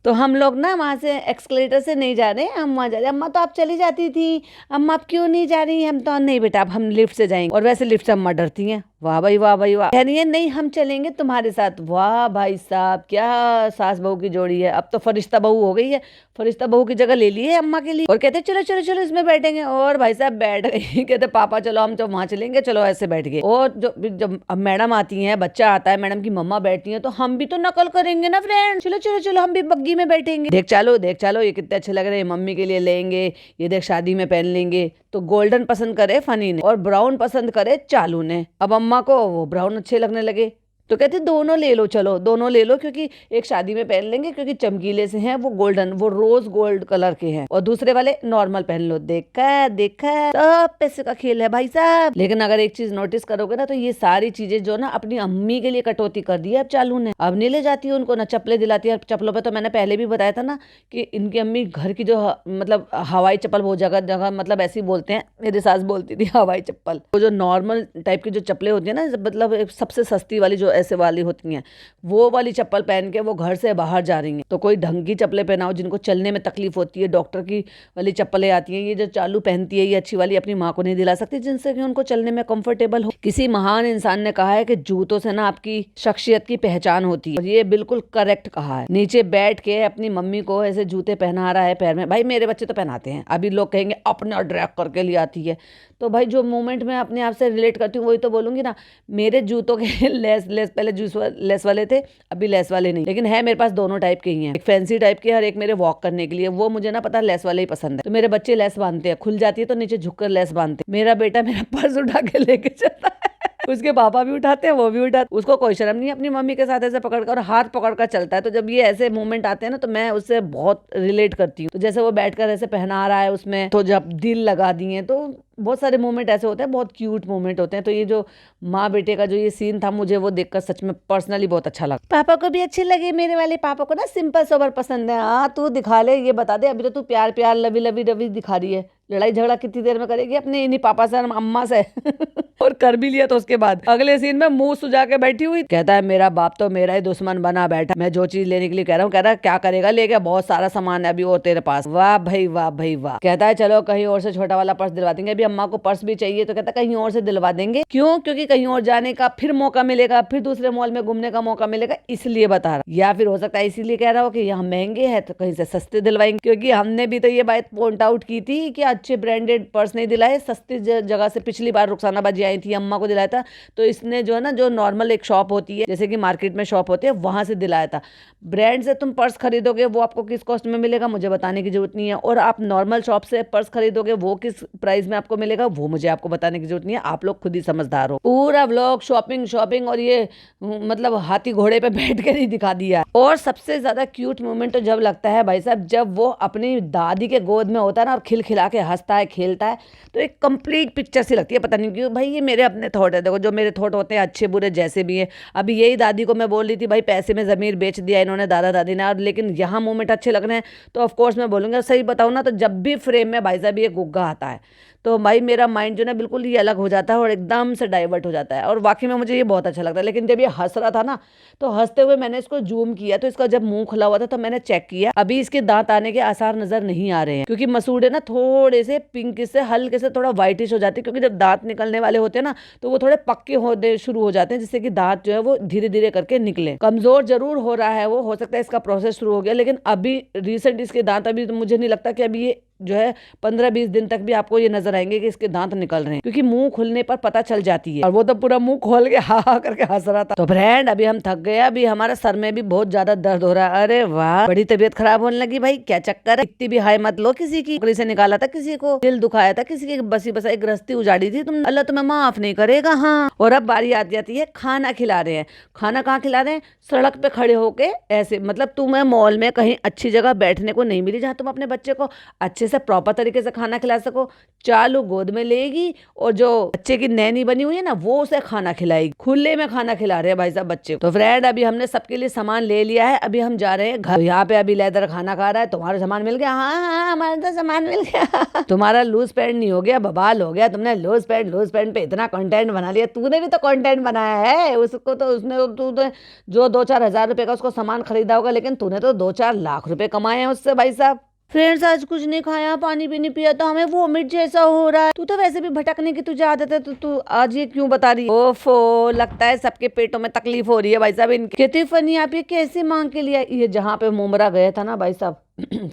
A: तो हम लोग ना वहाँ से एक्सकलेटर से नहीं जा रहे हैं, हम वहाँ जा रहे हैं। अम्मा तो आप चली जाती थी, अम्मा आप क्यों नहीं जा रही? हम तो नहीं बेटा अब हम लिफ्ट से जाएंगे, और वैसे लिफ्ट से अम्मा डरती हैं। वाह भाई वाह भाई वाह। कह रही है नहीं हम चलेंगे तुम्हारे साथ। वाह भाई साहब क्या सास बहू की जोड़ी है, अब तो फरिश्ता बहू हो गई है, फरिश्ता बहू की जगह ले ली है अम्मा के लिए। और कहते चलो चलो चलो इसमें बैठेंगे, और भाई साहब बैठ गई। कहते पापा चलो हम तो वहाँ चलेंगे, चलो ऐसे बैठ गए। और जब अब मैडम आती है, बच्चा आता है, मैडम की मम्मा बैठती है, तो हम भी तो नकल करेंगे ना फ्रेंड, चलो चलो चलो हम भी बग्गी में बैठेंगे। देख चलो ये कितने अच्छे लग रहे हैं, मम्मी के लिए लेंगे, ये देख शादी में पहन लेंगे। तो गोल्डन पसंद करे फनी ने, और ब्राउन पसंद करे चालू ने। अब अम्मा को वो ब्राउन अच्छे लगने लगे, तो कहते दोनों ले लो, चलो दोनों ले लो, क्योंकि एक शादी में पहन लेंगे, क्योंकि चमकीले से हैं वो गोल्डन, वो रोज गोल्ड कलर के हैं, और दूसरे वाले नॉर्मल पहन लो। देखा देखा सब पैसे का खेल है भाई साहब। लेकिन अगर एक चीज नोटिस करोगे ना, तो ये सारी चीजें जो ना अपनी अम्मी के लिए कटौती कर दी है अब चालू ने। अब नहीं ले जाती है उनको, ना चप्पलें दिलाती है। चप्पलों पे तो मैंने पहले भी बताया था ना कि इनकी अम्मी घर की जो मतलब हवाई चप्पल वो जगह जगह मतलब ऐसी बोलते हैं, मेरी सास बोलती थी हवाई चप्पल। वो जो नॉर्मल टाइप की जो चप्पलें होती है ना, मतलब सबसे सस्ती वाली जो ऐसे वाली होती हैं, वो वाली चप्पल पहन के वो घर से बाहर जा रही हैं। तो कोई ढंग की चप्पलें पहनाओ, जिनको चलने में तकलीफ होती है, डॉक्टर की वाली चप्पलें आती हैं, ये जो चालू पहनती है ये अच्छी वाली अपनी माँ को नहीं दिला सकती, जिनसे कि उनको चलने में कंफर्टेबल हो। किसी महान इंसान ने कहा है कि जूतों से ना आपकी शख्सियत की पहचान होती है, और ये बिल्कुल करेक्ट कहा है। नीचे बैठ के अपनी मम्मी को ऐसे जूते पहना रहा है पैर में। भाई मेरे बच्चे तो पहनाते हैं, अभी लोग कहेंगे अपना ड्रैग करके ले आती है। तो भाई जो मोमेंट में अपने आप से रिलेट करती हूँ वही तो बोलूंगी ना। मेरे जूतों के लेस पहले लेस वाले थे, अभी लेस वाले नहीं, लेकिन है मेरे पास दोनों टाइप के ही हैं, एक फैंसी टाइप के और एक मेरे वॉक करने के लिए। वो मुझे ना पता लेस वाले ही पसंद है। तो मेरे बच्चे लेस बांधते हैं, खुल जाती है तो नीचे झुककर लेस बांधते हैं। मेरा बेटा मेरा पर्स उठा के लेके चलता है, उसके पापा भी उठाते हैं, वो भी उठाते, उसको कोई शर्म नहीं, अपनी मम्मी के साथ ऐसे पकड़ कर और हाथ पकड़ कर चलता है। तो जब ये ऐसे मूवमेंट आते हैं ना, तो मैं उससे बहुत रिलेट करती हूँ। तो जैसे वो बैठकर ऐसे पहना रहा है उसमें, तो जब दिल लगा दिए, तो बहुत सारे मोमेंट ऐसे होते हैं, बहुत क्यूट मोमेंट होते हैं। तो ये जो माँ बेटे का जो ये सीन था, मुझे वो देखकर सच में पर्सनली बहुत अच्छा लगा। पापा को भी अच्छी लगी, मेरे वाले पापा को ना सिंपल सोबर पसंद है। हाँ तू दिखा ले, ये बता दे, अभी तो तू प्यार प्यार लवी लवी रवि दिखा रही है, लड़ाई झगड़ा कितनी देर में करेगी अपने इन्हीं पापा से और अम्मा से और कर भी लिया तो उसके बाद अगले सीन में मुंह सुजा के बैठी हुई, कहता है मेरा बाप तो मेरा ही दुश्मन बना बैठा, मैं जो चीज लेने के लिए कह रहा हूँ, कह रहा है क्या करेगा लेके, बहुत सारा सामान है अभी और तेरे पास। वाह भाई वाह भाई वाह। कहता है चलो कहीं और से छोटा वाला पर्स दिलवा देंगे, अभी अम्मा को पर्स भी चाहिए, तो कहता है कहीं और से दिलवा देंगे। क्यों? क्योंकि कहीं और जाने का फिर मौका मिलेगा, फिर दूसरे मॉल में घूमने का मौका मिलेगा, इसलिए बता रहा। या फिर हो सकता है इसीलिए कह रहा हो कि यहाँ महंगे हैं तो कहीं से सस्ते दिलवाएंगे, क्योंकि हमने भी तो ये बात पॉइंट आउट की थी कि अच्छे ब्रांडेड पर्स नहीं दिलाए, सस्ती जगह से पिछली बार रुखसाना बाजी आई थी, अम्मा को दिलाया था, तो इसने जो है ना, जो नॉर्मल एक शॉप होती है जैसे कि मार्केट में शॉप होती है, वहां से दिलाया था। ब्रांड से तुम पर्स खरीदोगे वो आपको किस कॉस्ट में मिलेगा मुझे बताने की जरूरत नहीं है, और आप नॉर्मल शॉप से पर्स खरीदोगे वो किस प्राइस में आपको मिलेगा वो मुझे आपको बताने की जरूरत नहीं है, आप लोग खुद ही समझदार हो। पूरा व्लॉग शॉपिंग शॉपिंग और ये मतलब हाथी घोड़े पे बैठ कर ही दिखा दिया। और सबसे ज्यादा क्यूट मोमेंट तो जब लगता है भाई साहब, जब वो अपनी दादी के गोद में होता है ना और खिलखिला के हंसता है खेलता है, तो एक कंप्लीट पिक्चर सी लगती है। पता नहीं क्यों भाई, ये मेरे अपने थॉट है, देखो जो मेरे थॉट होते हैं अच्छे बुरे जैसे भी हैं। अभी यही दादी को मैं बोल रही थी भाई पैसे में जमीर बेच दिया इन्होंने दादा दादी ने, और लेकिन यहाँ मोमेंट अच्छे लग रहे हैं तो ऑफकोर्स मैं बोलूँगा। सही बताऊँ ना तो जब भी फ्रेम में भाई साहब ये गुग्गा आता है तो भाई मेरा माइंड जो ना बिल्कुल ही अलग हो जाता है और एकदम से डाइवर्ट हो जाता है, और वाकई में मुझे ये बहुत अच्छा लगता है। लेकिन जब ये हंस रहा था ना, तो हंसते हुए मैंने इसको जूम किया, तो इसका जब मुंह खुला हुआ था तो मैंने चेक किया, अभी इसके दांत आने के आसार नजर नहीं आ रहे हैं, क्योंकि मसूड़े ना थोड़े से पिंक से हल्के से थोड़ा व्हाइटिश हो जाते हैं, क्योंकि जब दांत निकलने वाले होते हैं ना तो वो थोड़े पक्के होने शुरू हो जाते हैं, जिससे कि दांत जो है वो धीरे धीरे करके निकले। कमजोर जरूर हो रहा है वो, हो सकता है इसका प्रोसेस शुरू हो गया, लेकिन अभी रिसेंट इसके दांत, अभी तो मुझे नहीं लगता कि अभी ये जो है 15-20 दिन तक भी आपको ये नजर आएंगे कि इसके दांत निकल रहे हैं, क्योंकि मुंह खुलने पर पता चल जाती है। और वो तो पूरा मुंह खोल के हा हा करके हंस रहा था। तो फ्रेंड अभी हम थक गए, अभी हमारा सर में भी बहुत ज्यादा दर्द हो रहा है। अरे वाह, बड़ी तबीयत खराब होने लगी भाई, क्या चक्कर है? इतनी भी हाई मत लो, किसी की नौकरी से निकाला था, किसी को दिल दुखाया था, किसी की बसी बसाई गृहस्थी उजाड़ी थी, तुम अल्लाह तुम्हें माफ नहीं करेगा। हाँ, और अब बारी आती जाती है खाना खिला रहे हैं। खाना कहाँ खिला रहे हैं? सड़क पे खड़े होके ऐसे, मतलब तुम्हें मॉल में कहीं अच्छी जगह बैठने को नहीं मिली जहाँ तुम अपने बच्चे को अच्छे से प्रॉपर तरीके से खाना खिला सको। चालू गोद में लेगी और जो बच्चे की नैनी बनी हुई है ना वो उसे खाना खिलाएगी। खुले में खाना खिला रहे हैं भाई साहब बच्चे को। तो फ्रेंड अभी हमने सबके लिए सामान ले लिया है, अभी हम जा रहे हैं घर। यहाँ पे अभी लेदर खाना खा रहा है। तुम्हारा सामान मिल गया? हाँ हाँ हमारा तो सामान मिल गया। तुम्हारा लूज पैंट नहीं हो गया? बवाल हो गया, तुमने लूज पैंट पे इतना कंटेंट बना लिया। तूने भी तो कंटेंट बनाया है, उसको तो उसने तू तो जो 2-4 हजार रुपए का उसको सामान खरीदा होगा, लेकिन तूने तो 2-4 लाख रुपए कमाए हैं उससे भाई साहब। फ्रेंड्स आज कुछ नहीं खाया, पानी भी नहीं पिया, तो हमें वोमिट जैसा हो रहा है। तू तो वैसे भी भटकने की तुझे आदत है, तो तू आज ये क्यों बता रही है? ओफो, लगता है सबके पेटों में तकलीफ हो रही है भाई साहब इनके। कितनी फनी, आप ये कैसे मांग के लिया? ये जहाँ पे मुमरा गया था ना भाई साहब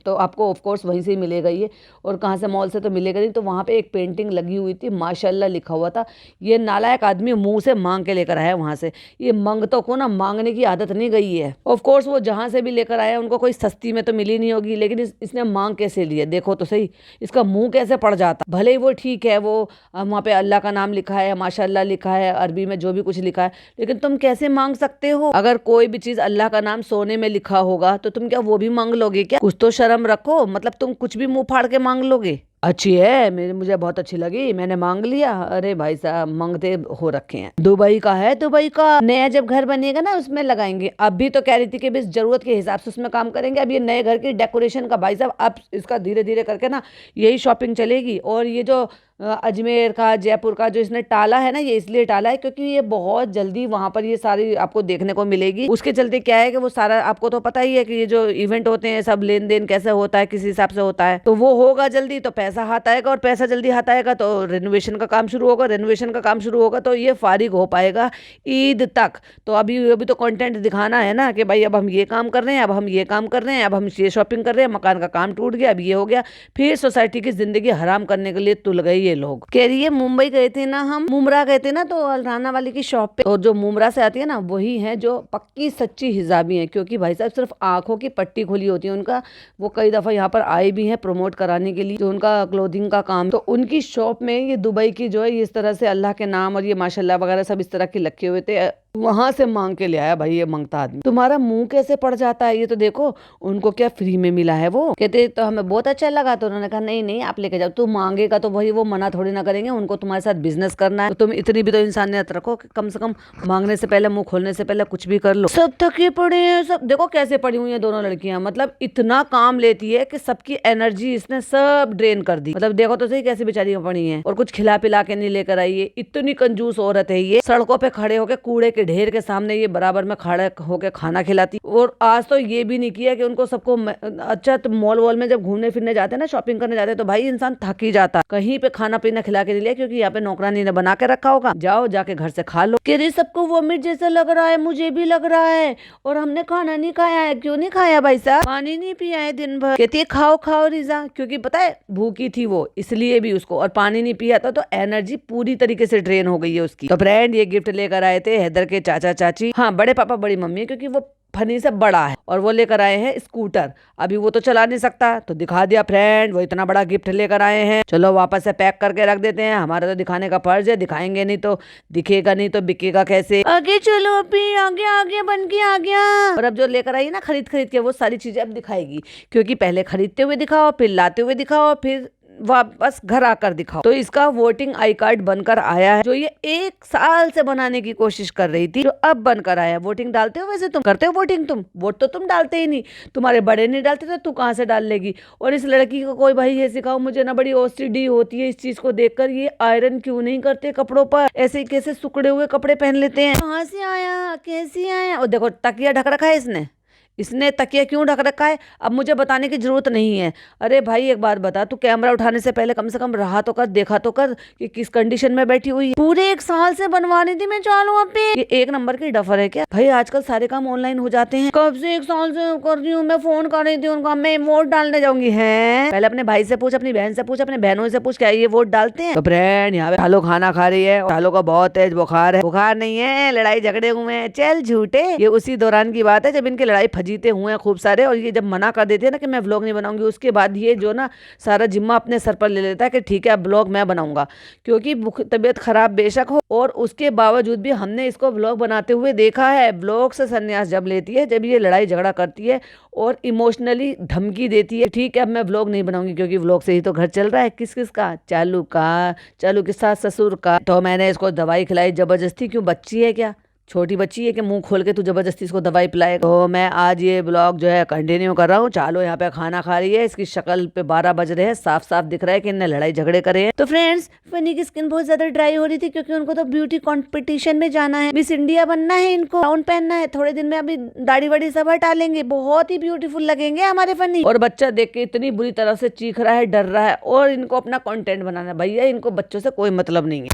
A: तो आपको ऑफ कोर्स वहीं से ही मिलेगा ये, और कहाँ से मॉल से तो मिलेगा नहीं। तो वहाँ पे एक पेंटिंग लगी हुई थी, माशाल्लाह लिखा हुआ था। ये नालायक आदमी मुंह से मांग के लेकर आया वहाँ से। ये मंगतों को ना मांगने की आदत नहीं गई है। ऑफ कोर्स वो जहाँ से भी लेकर आया उनको कोई सस्ती में तो मिली नहीं होगी, लेकिन इसने मांग कैसे लिया देखो तो सही, इसका मुंह कैसे पड़ जाता। भले ही वो ठीक है, वो वहाँ पे अल्लाह का नाम लिखा है, माशाल्लाह लिखा है, अरबी में जो भी कुछ लिखा है, लेकिन तुम कैसे मांग सकते हो? अगर कोई भी चीज अल्लाह का नाम सोने में लिखा होगा तो तुम क्या वो भी मांग लोगे क्या? कुछ तो शर्म रखो, मतलब तुम कुछ भी मुंह फाड़ के मांग लोगे? अच्छी है, मुझे बहुत अच्छी लगी, मैंने मांग लिया। अरे भाई साहब मांगते हो रखे हैं। दुबई का है, दुबई का नया जब घर बनेगा ना उसमें लगाएंगे। अभी तो कह रही थी कि बस जरूरत के हिसाब से उसमें काम करेंगे। अब ये नए घर की डेकोरेशन का भाई साहब, अब इसका धीरे धीरे करके ना यही शॉपिंग चलेगी। और ये जो अजमेर का, जयपुर का जो इसने टाला है ना, ये इसलिए टाला है क्योंकि ये बहुत जल्दी वहां पर ये सारी आपको देखने को मिलेगी। उसके चलते क्या है कि वो सारा आपको तो पता ही है कि ये जो इवेंट होते हैं सब लेन देन कैसे होता है, किस हिसाब से होता है, तो वो होगा जल्दी तो पैसा हाथ आएगा, और पैसा जल्दी हाथ आएगा तो रेनोवेशन का काम शुरू होगा, रेनोवेशन का काम शुरू होगा तो ये फारिग हो पाएगा ईद तक। तो अभी तो कंटेंट दिखाना है ना कि भाई अब हम ये काम कर रहे हैं, अब हम ये काम कर रहे हैं, अब हम ये शॉपिंग कर रहे हैं, मकान का काम टूट गया, अब ये हो गया, फिर सोसाइटी की जिंदगी हराम करने के लिए तुल गई ये लोग। कह रही है मुंबई गए थे ना, हम मुमरा गए थे ना, तो अलराना वाली की शॉप पे, और जो मुमरा से आती है ना वही है जो पक्की सच्ची हिजाबी है, क्योंकि भाई साहब सिर्फ आंखों की पट्टी खुली होती है उनका। वो कई दफा यहाँ पर आए भी हैं प्रमोट कराने के लिए, जो उनका क्लोथिंग का काम। तो उनकी शॉप में ये दुबई की जो है इस तरह से अल्लाह के नाम और ये माशाल्लाह वगैरह सब इस तरह के लखे हुए थे। वहां से मांग के ले आया भाई ये मांगता आदमी। तुम्हारा मुंह कैसे पड़ जाता है, ये तो देखो उनको क्या फ्री में मिला है। वो कहते तो हमें बहुत अच्छा लगा, तो उन्होंने कहा नहीं नहीं आप लेके जाओ। तू मांगेगा तो भाई वो मना थोड़ी ना करेंगे, उनको तुम्हारे साथ बिजनेस करना है, तो तुम इतनी भी तो इंसानियत रखो कि कम से कम मांगने से पहले, मुंह खोलने से पहले कुछ भी कर लो। सब थके पड़े हैं, सब देखो कैसे पड़ी हुई है दोनों लड़कियां, मतलब इतना काम लेती है कि सबकी एनर्जी इसने सब ड्रेन कर दी। मतलब देखो तो सही कैसी बेचारी पड़ी है, और कुछ खिला पिला के नहीं लेकर आई है। इतनी कंजूस औरत है ये, सड़कों पे खड़े होकर कूड़े के ढेर के सामने ये बराबर में खड़े होकर खाना खिलाती। और आज तो ये भी नहीं किया कि उनको सबको अच्छा, तो मॉल वॉल में जब घूमने फिरने जाते हैं ना, शॉपिंग करने जाते हैं, तो भाई इंसान थक ही जाता, कहीं पे खाना पीना खिला के नहीं लिया, क्योंकि यहाँ पे नौकरानी ने बना के रखा होगा, जाओ जाके घर से खा लो। कह रही सबको वोमिट जैसा लग रहा है, मुझे भी लग रहा है, और हमने खाना नहीं खाया है। क्यों नहीं खाया भाई साहब, पानी नहीं पिया है दिन भर। कहती है खाओ खाओ रिजा, क्योंकि पता है भूखी थी वो, इसलिए भी उसको, और पानी नहीं पिया था तो एनर्जी पूरी तरीके से ड्रेन हो गई है उसकी। तो फ्रेंड ये गिफ्ट लेकर आए थे हैदर के चाचा चाची, हाँ बड़े पापा बड़ी मम्मी, क्योंकि वो फनी से बड़ा है, और वो लेकर आए हैं स्कूटर। अभी वो तो चला नहीं सकता, तो दिखा दिया फ्रेंड, वो इतना बड़ा गिफ्ट लेकर आए हैं, चलो वापस से पैक करके रख देते हैं। हमारा तो दिखाने का फर्ज है, दिखाएंगे नहीं तो दिखेगा नहीं तो बिकेगा कैसे। आगे चलो अभी, आगे आगे बन के आ गया। और अब जो लेकर आई ना खरीद खरीद के, वो सारी चीजें अब दिखाएगी, क्योंकि पहले खरीदते हुए दिखाओ, फिर लाते हुए दिखाओ, फिर वापस घर आकर दिखाओ। तो इसका वोटिंग आई कार्ड बनकर आया है, जो ये 1 साल से बनाने की कोशिश कर रही थी, जो अब बनकर आया है। वोटिंग डालते हो, वैसे तुम करते हो वोटिंग? तुम वोट तो तुम डालते ही नहीं, तुम्हारे बड़े नहीं डालते तो तू कहाँ से डाल लेगी। और इस लड़की को कोई भाई ये सिखाओ, मुझे ना बड़ी ओसीडी होती है इस चीज को देखकर, ये आयरन क्यों नहीं करते कपड़ों पर, ऐसे कैसे सुखड़े हुए कपड़े पहन लेते हैं, कहाँ से आया कैसे आया। और देखो तकिया ढक रखा है इसने तकिया क्यों ढक रखा है, अब मुझे बताने की जरूरत नहीं है। अरे भाई एक बात बता, तू कैमरा उठाने से पहले कम से कम रहा तो कर, देखा तो कर कि किस कंडीशन में बैठी हुई है। पूरे 1 साल से बनवा रही थी मैं चालू पे, ये 1 नंबर की डफर है क्या भाई। आजकल सारे काम ऑनलाइन हो जाते हैं, कब से 1 साल से कर रही हूँ मैं, फोन कर रही थी उनको, मैं वोट डालने जाऊंगी। है पहले अपने भाई से पूछ, अपनी बहन से पूछ, अपने बहनों से पूछ, क्या ये वोट डालते हैं। तो फ्रेंड यहाँ पे चालू खाना खा रही है, चालू का बहुत तेज बुखार है। बुखार नहीं है, लड़ाई झगड़े हुए हैं, चल झूठे। ये उसी दौरान की बात है जब इनके लड़ाई फजीते हुए हैं खूब सारे, और ये जब मना कर देते हैं ना कि मैं व्लॉग नहीं बनाऊंगी, उसके बाद ये जो ना सारा जिम्मा अपने सर पर ले लेता है कि ठीक है अब व्लॉग मैं बनाऊंगा, क्योंकि तबीयत खराब बेशक हो, और उसके बावजूद भी हमने इसको व्लॉग बनाते हुए देखा है। व्लॉग से संन्यास जब लेती है, जब ये लड़ाई झगड़ा करती है और इमोशनली धमकी देती है, ठीक है अब मैं व्लॉग नहीं बनाऊंगी, क्योंकि व्लॉग से ही तो घर चल रहा है। किस किस का, चालू का, चालू के सास ससुर का। तो मैंने इसको दवाई खिलाई जबरदस्ती, क्यों बच्ची है क्या, छोटी बच्ची है कि मुंह खोल के तू जबरदस्ती इसको दवाई पिलाए। तो मैं आज ये ब्लॉग जो है कंटिन्यू कर रहा हूँ। चालो यहाँ पे खाना खा रही है, इसकी शक्ल पे 12 बज रहे हैं, साफ साफ दिख रहा है कि इनने लड़ाई झगड़े करे हैं। तो फ्रेंड्स फनी की स्किन बहुत ज्यादा ड्राई हो रही थी, क्योंकि उनको तो ब्यूटी कॉम्पिटिशन में जाना है, मिस इंडिया बनना है, इनको गाउन पहनना है, थोड़े दिन में अभी दाढ़ी वाड़ी सब हटा लेंगे, बहुत ही ब्यूटीफुल लगेंगे हमारे फनी। और बच्चा देख के इतनी बुरी तरह से चीख रहा है, डर रहा है, और इनको अपना कंटेंट बनाना है। भैया इनको बच्चों से कोई मतलब नहीं है।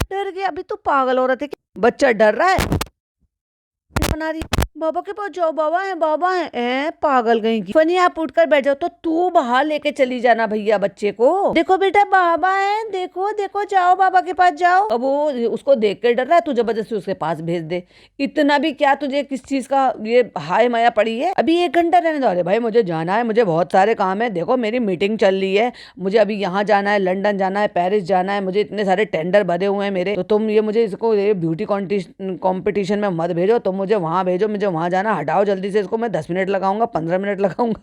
A: डर गया, अभी तो पागल हो रहे थे, बच्चा डर रहा है, बना रही बाबा के पास जाओ, बाबा है पागल गई की। फनी आप उठकर बैठ जाओ, तो तू बाहर लेके चली जाना भैया बच्चे को, देखो बेटा बाबा है, देखो देखो जाओ बाबा के पास जाओ। अब वो उसको देख कर डर रहा है, तू जबरदस्ती उसके पास भेज दे। इतना भी क्या तुझे किस चीज का ये हाय माया पड़ी है, अभी 1 घंटा रहने दो। अरे भाई मुझे जाना है, मुझे बहुत सारे काम है, देखो मेरी मीटिंग चल रही है, मुझे अभी यहाँ जाना है, लंदन जाना है, पेरिस जाना है, मुझे इतने सारे टेंडर भरे हुए हैं मेरे। तो तुम ये मुझे इसको ये ब्यूटी कॉम्पिटिशन में मत भेजो, तुम मुझे वहां भेजो, मुझे वहां जाना, हटाओ जल्दी से इसको। मैं 10 मिनट लगाऊंगा, 15 मिनट लगाऊंगा।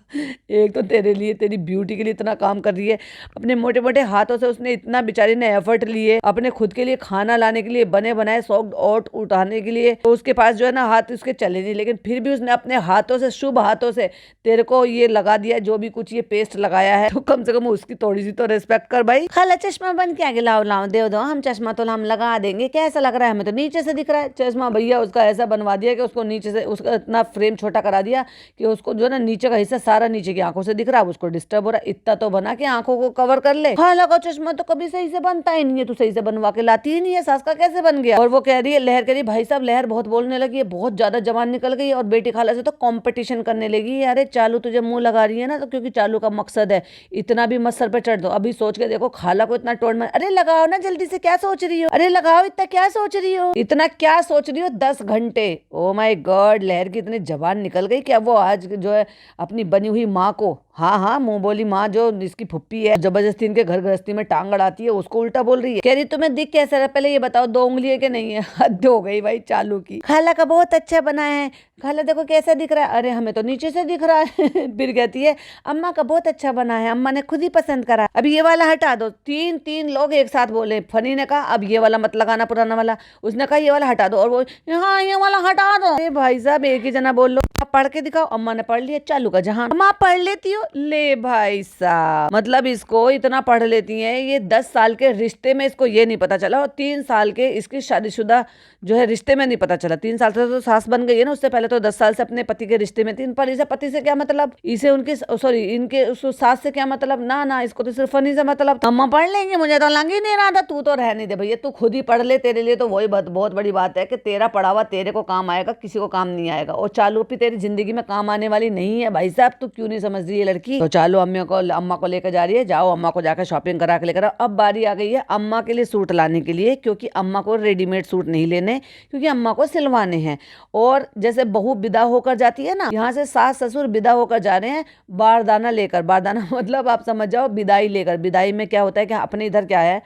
A: एक तो तेरे लिए, तेरी ब्यूटी के लिए इतना काम कर रही है, अपने मोटे मोटे हाथों से उसने इतना बेचारी ने एफर्ट लिए, अपने खुद के लिए खाना लाने के लिए, बने बनाए सॉफ्ट ओट उठाने के लिए, तो उसके पास जो है ना हाथ उसके चले नहीं, लेकिन फिर भी उसने अपने हाथों से, शुभ हाथों से तेरे को ये लगा दिया, जो भी कुछ ये पेस्ट लगाया है, तो कम से कम उसकी थोड़ी सी तो रिस्पेक्ट कर भाई। खाला चश्मा बन के आगे लाओ लाओ, दे दो, हम चश्मा तो हम लगा देंगे, कैसा लग रहा है, हमें तो नीचे से दिख रहा है चश्मा। भैया उसका ऐसा बनवा दिया कि उसको नीचे से, उसका इतना फ्रेम छोटा करा दिया कि उसको जो ना नीचे का हिस्सा सारा नीचे की आंखों से दिख रहा है, उसको डिस्टर्ब हो रहा है। इतना तो बना कि आंखों को कवर कर ले। खाला का चश्मा तो कभी सही से बनता ही नहीं है, तू सही से बनवा के लाती ही नहीं है, सास का कैसे बन गया। और वो कह रही है, लहर कह रही भाई साहब लहर बहुत बोलने लगी है, बहुत ज्यादा जबान निकल गई, और बेटी खाला से तो कंपटीशन करने लगी। अरे चालू तुझे मुंह लगा रही है ना, तो क्योंकि चालू का मकसद है, इतना भी मत सर पे चढ़ दो। अभी सोच के देखो खाला को इतना टोन में, अरे लगाओ ना जल्दी से, क्या सोच रही हो, अरे लगाओ, इतना क्या सोच रही हो, इतना क्या सोच रही हो, 10 घंटे। ओ माय गॉड, लहर की इतनी जबान निकल गई कि अब वो आज जो है अपनी बनी हुई माँ को हाँ हाँ, मुंह बोली माँ जो इसकी फुप्पी है, जबरदस्ती इनके घर गृहस्थी में टांग अड़ाती है, उसको उल्टा बोल रही है। कह रही तुम्हें दिख कैसा रहा, पहले ये बताओ 2 उंगली है कि नहीं है। हद हो गई भाई चालू की। खाला का बहुत अच्छा बना है, खाला देखो कैसा दिख रहा है। अरे हमें तो नीचे से दिख रहा है। फिर कहती है अम्मा का बहुत अच्छा बना है, अम्मा ने खुद ही पसंद करा। अब ये वाला हटा दो। तीन तीन लोग एक साथ बोले। फनी ने कहा अब ये वाला मत लगाना पुराना वाला, उसने कहा ये वाला हटा दो, और वो हाँ ये वाला हटा दो। अरे भाई साहब एक ही जना बोल लो, आप पढ़ के दिखाओ। अम्मा ने पढ़ लिया, चालू का जहां। अम्मा आप पढ़ लेती हो, ले भाई साहब, मतलब इसको इतना पढ़ लेती हैं। ये 10 साल के रिश्ते में इसको ये नहीं पता चला, और 3 साल के इसकी शादीशुदा जो है रिश्ते में नहीं पता चला। 3 साल से तो सास बन गई है ना, उससे पहले तो 10 साल से अपने पति के रिश्ते में थी। पर इसे पति से क्या मतलब, इसे उनके सॉरी इनके उस सास से क्या मतलब, ना ना इसको तो सिर्फ फनी से मतलब। अम्मा पढ़ लेंगे, मुझे तो लग ही नहीं रहा था। तू तो रहने दे भैया, तू खुद ही पढ़ ले, तेरे लिए तो वही बहुत बड़ी बात है कि तेरा पढ़ा हुआ तेरे को काम आएगा, किसी को काम नहीं आएगा। और चालू भी तेरी जिंदगी में काम आने वाली नहीं है भाई साहब, तू क्यों नहीं समझ रही है लड़की। तो चालू अम्मा को लेकर जा रही है, जाओ अम्मा को जाकर शॉपिंग करा के लेकर आओ। अब बारी आ गई है अम्मा के लिए सूट लाने के लिए, क्योंकि अम्मा को रेडीमेड सूट नहीं लेने, क्योंकि अम्मा को सिलवाने हैं। और जैसे बहू विदा होकर जाती है ना, यहाँ से सास ससुर विदा होकर जा रहे हैं बारदाना लेकर। बारदाना मतलब आप समझ जाओ विदाई लेकर। विदाई में क्या होता है कि अपने इधर क्या है,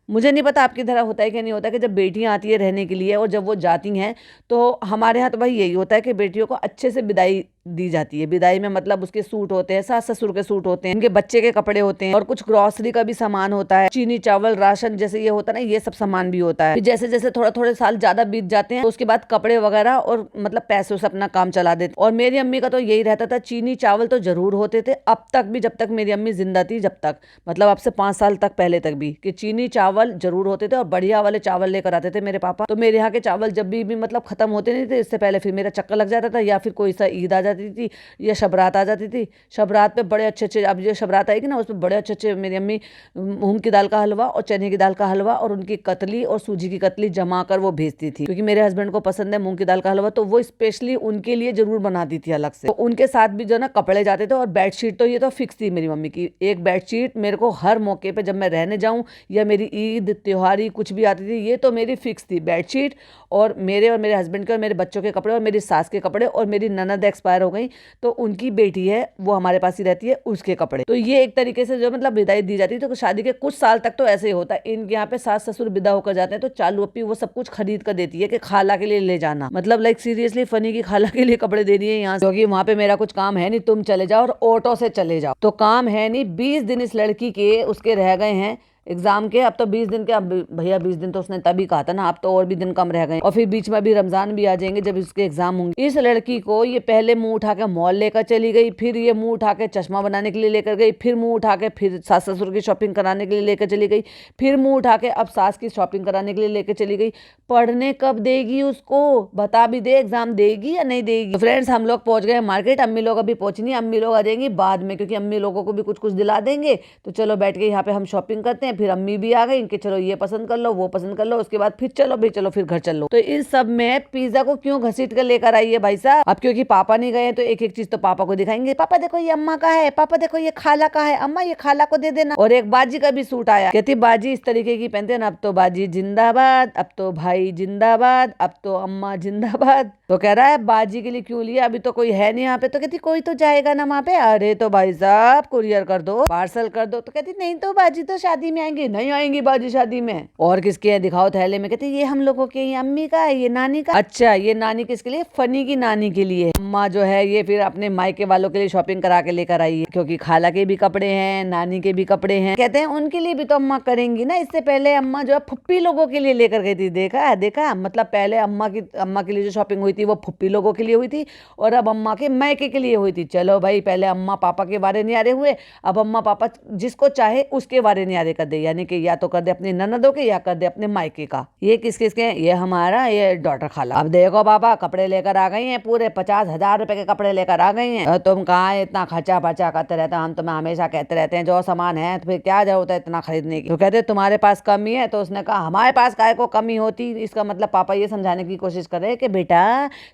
A: मुझे नहीं पता आपकी तरह होता है कि नहीं होता, कि जब बेटियां आती है रहने के लिए और जब वो जाती हैं, तो हमारे यहाँ तो भाई यही होता है कि बेटियों को अच्छे से विदाई दी जाती है। विदाई में मतलब उसके सूट होते हैं, सास ससुर के सूट होते हैं, उनके बच्चे के कपड़े होते हैं, और कुछ ग्रोसरी का भी सामान होता है, चीनी चावल राशन जैसे ये होता है ना, ये सब सामान भी होता है। जैसे जैसे थोड़े साल ज्यादा बीत जाते हैं तो उसके बाद कपड़े वगैरह और मतलब पैसों से अपना काम चला देते। और मेरी अम्मी का तो यही रहता था, चीनी चावल तो जरूर होते थे अब तक भी, जब तक मेरी अम्मी जिंदा थी, जब तक मतलब अब से 5 साल तक पहले तक भी, कि चीनी चावल जरूर होते थे। और बढ़िया वाले चावल लेकर आते थे मेरे पापा। तो मेरे यहाँ के चावल जब भी मतलब खत्म होते नहीं थे, इससे पहले फिर मेरा चक्कर लग जाता था, या फिर कोई सा ईद आ जाती थी या शबरात आ जाती थी। शबरात पे बड़े अच्छे, अब जो शबरात आएगी ना, उसमें बड़े अच्छे मेरी अम्मी मूंग की दाल का हलवा और चने की दाल का हलवा और उनकी कतली और सूजी की कतली जमा कर वो भेजती थी, क्योंकि मेरे हस्बैंड को पसंद है मूंग की दाल का हलवा, तो वो स्पेशली उनके लिए जरूर बनाती थी अलग से। तो उनके साथ भी जो ना कपड़े जाते थे। और बेडशीट तो ये तो फिक्स थी मेरी मम्मी की, एक बेडशीट मेरे को हर मौके पे जब मैं रहने जाऊं या मेरी ईद त्योहारी कुछ भी आती थी, ये तो मेरी फिक्स थी बेडशीट। और मेरे हस्बैंड के और मेरे बच्चों के कपड़े और मेरी सास के कपड़े, और मेरी ननद एक्सपायर हो गई तो उनकी बेटी है वो हमारे पास ही रहती है, उसके कपड़े। तो ये एक तरीके से जो मतलब विदाई दी जाती है। तो शादी के कुछ साल तक तो ऐसे ही होता है। इनके यहाँ पे सास ससुर विदा होकर जाते हैं तो चालू अप्पी वो सब कुछ खरीद कर देती है कि खाला के लिए ले जाना, मतलब लाइक सीरियसली फनी की खाला के लिए कपड़े दे दिए यहाँ से, क्योंकि वहाँ पे मेरा कुछ काम है नहीं, तुम चले जाओ और ऑटो से चले जाओ। तो काम है नहीं, 20 दिन इस लड़की के उसके रह गए हैं एग्जाम के। अब तो 20 दिन के, अब भैया 20 दिन तो उसने तभी कहा था ना, अब तो और भी दिन कम रह गए। और फिर बीच में अभी रमजान भी आ जाएंगे जब इसके एग्जाम होंगे। इस लड़की को ये पहले मुंह उठा के मॉल लेकर चली गई, फिर ये मुंह उठा के चश्मा बनाने के लिए लेकर गई, फिर मुंह उठा के फिर सास ससुर की शॉपिंग कराने के लिए लेकर चली गई, फिर मुंह उठा के अब सास की शॉपिंग कराने के लिए लेकर चली गई। पढ़ने कब देगी उसको, बता भी दे, एग्जाम देगी या नहीं देगी। फ्रेंड्स हम लोग पहुंच गए मार्केट, अम्मी लोग अभी पहुंची नहीं, अम्मी लोग आ जाएंगी बाद में, क्योंकि अम्मी लोगों को भी कुछ कुछ दिला देंगे। तो चलो बैठ के यहाँ पे हम शॉपिंग करते हैं। फिर अम्मी भी आ गई इनके, चलो ये पसंद कर लो वो पसंद कर लो, उसके बाद फिर चलो भाई चलो फिर घर चलो। तो इस सब में पिज्जा को क्यों घसीट कर लेकर आई है भाई साहब, अब क्योंकि पापा नहीं गए तो एक एक चीज तो पापा को दिखाएंगे। पापा देखो ये अम्मा का है, पापा देखो ये खाला का है, अम्मा ये खाला को दे देना। और एक बाजी का भी सूट आया, कहती बाजी इस तरीके की पहनते हैं ना, अब तो बाजी जिंदाबाद, अब तो भाई जिंदाबाद, अब तो अम्मा जिंदाबाद। तो कह रहा है बाजी के लिए क्यों लिया, अभी तो कोई है नहीं यहाँ पे। तो कहती कोई तो जाएगा ना वहाँ पे। अरे तो भाई साहब कुरियर कर दो, पार्सल कर दो। तो कहती नहीं तो बाजी तो शादी में आएंगी, नहीं आएंगी बाजी शादी में। और किसके है दिखाओ थैले में। कहती ये हम लोगों के, ये अम्मी का है, ये नानी का। अच्छा ये नानी किसके लिए, फनी की नानी के लिए। अम्मा जो है ये फिर अपने मायके वालों के लिए शॉपिंग करा के लेकर आई है, क्योंकि खाला के भी कपड़े हैं, नानी के भी कपड़े हैं। कहते हैं उनके लिए भी तो अम्मा करेंगी ना। इससे पहले अम्मा जो है फुप्पी लोगों के लिए लेकर गई थी, देखा मतलब पहले अम्मा के लिए जो शॉपिंग हुई थी वो फुप्पी लोगों के लिए हुई थी, और अब अम्मा के मायके के लिए हुई थी। चलो भाई पहले अम्मा पापा के बारे नहीं आ रहे हुए, अब अम्मा पापा जिसको चाहे उसके बारे नहीं आ रहे कर दे, यानी कि या तो कर दे अपनी ननदों के या कर दे अपने मायके का। ये किस किस के, ये हमारा ये डॉटर खाला। अब देखो पापा कपड़े लेकर आ गई हैं, पूरे 50,000 रुपए के कपड़े लेकर आ गई हैं। तुम कहाँ इतना खर्चा पर्चा करते रहते हो, हम तुम्हें हमेशा कहते रहते हैं जो सामान है तो फिर क्या जरूरत है इतना खरीदने की। तो कहते तुम्हारे पास कमी है, तो उसने कहा हमारे पास काहे को कमी होती। इसका मतलब पापा ये समझाने की कोशिश कर रहे हैं कि बेटा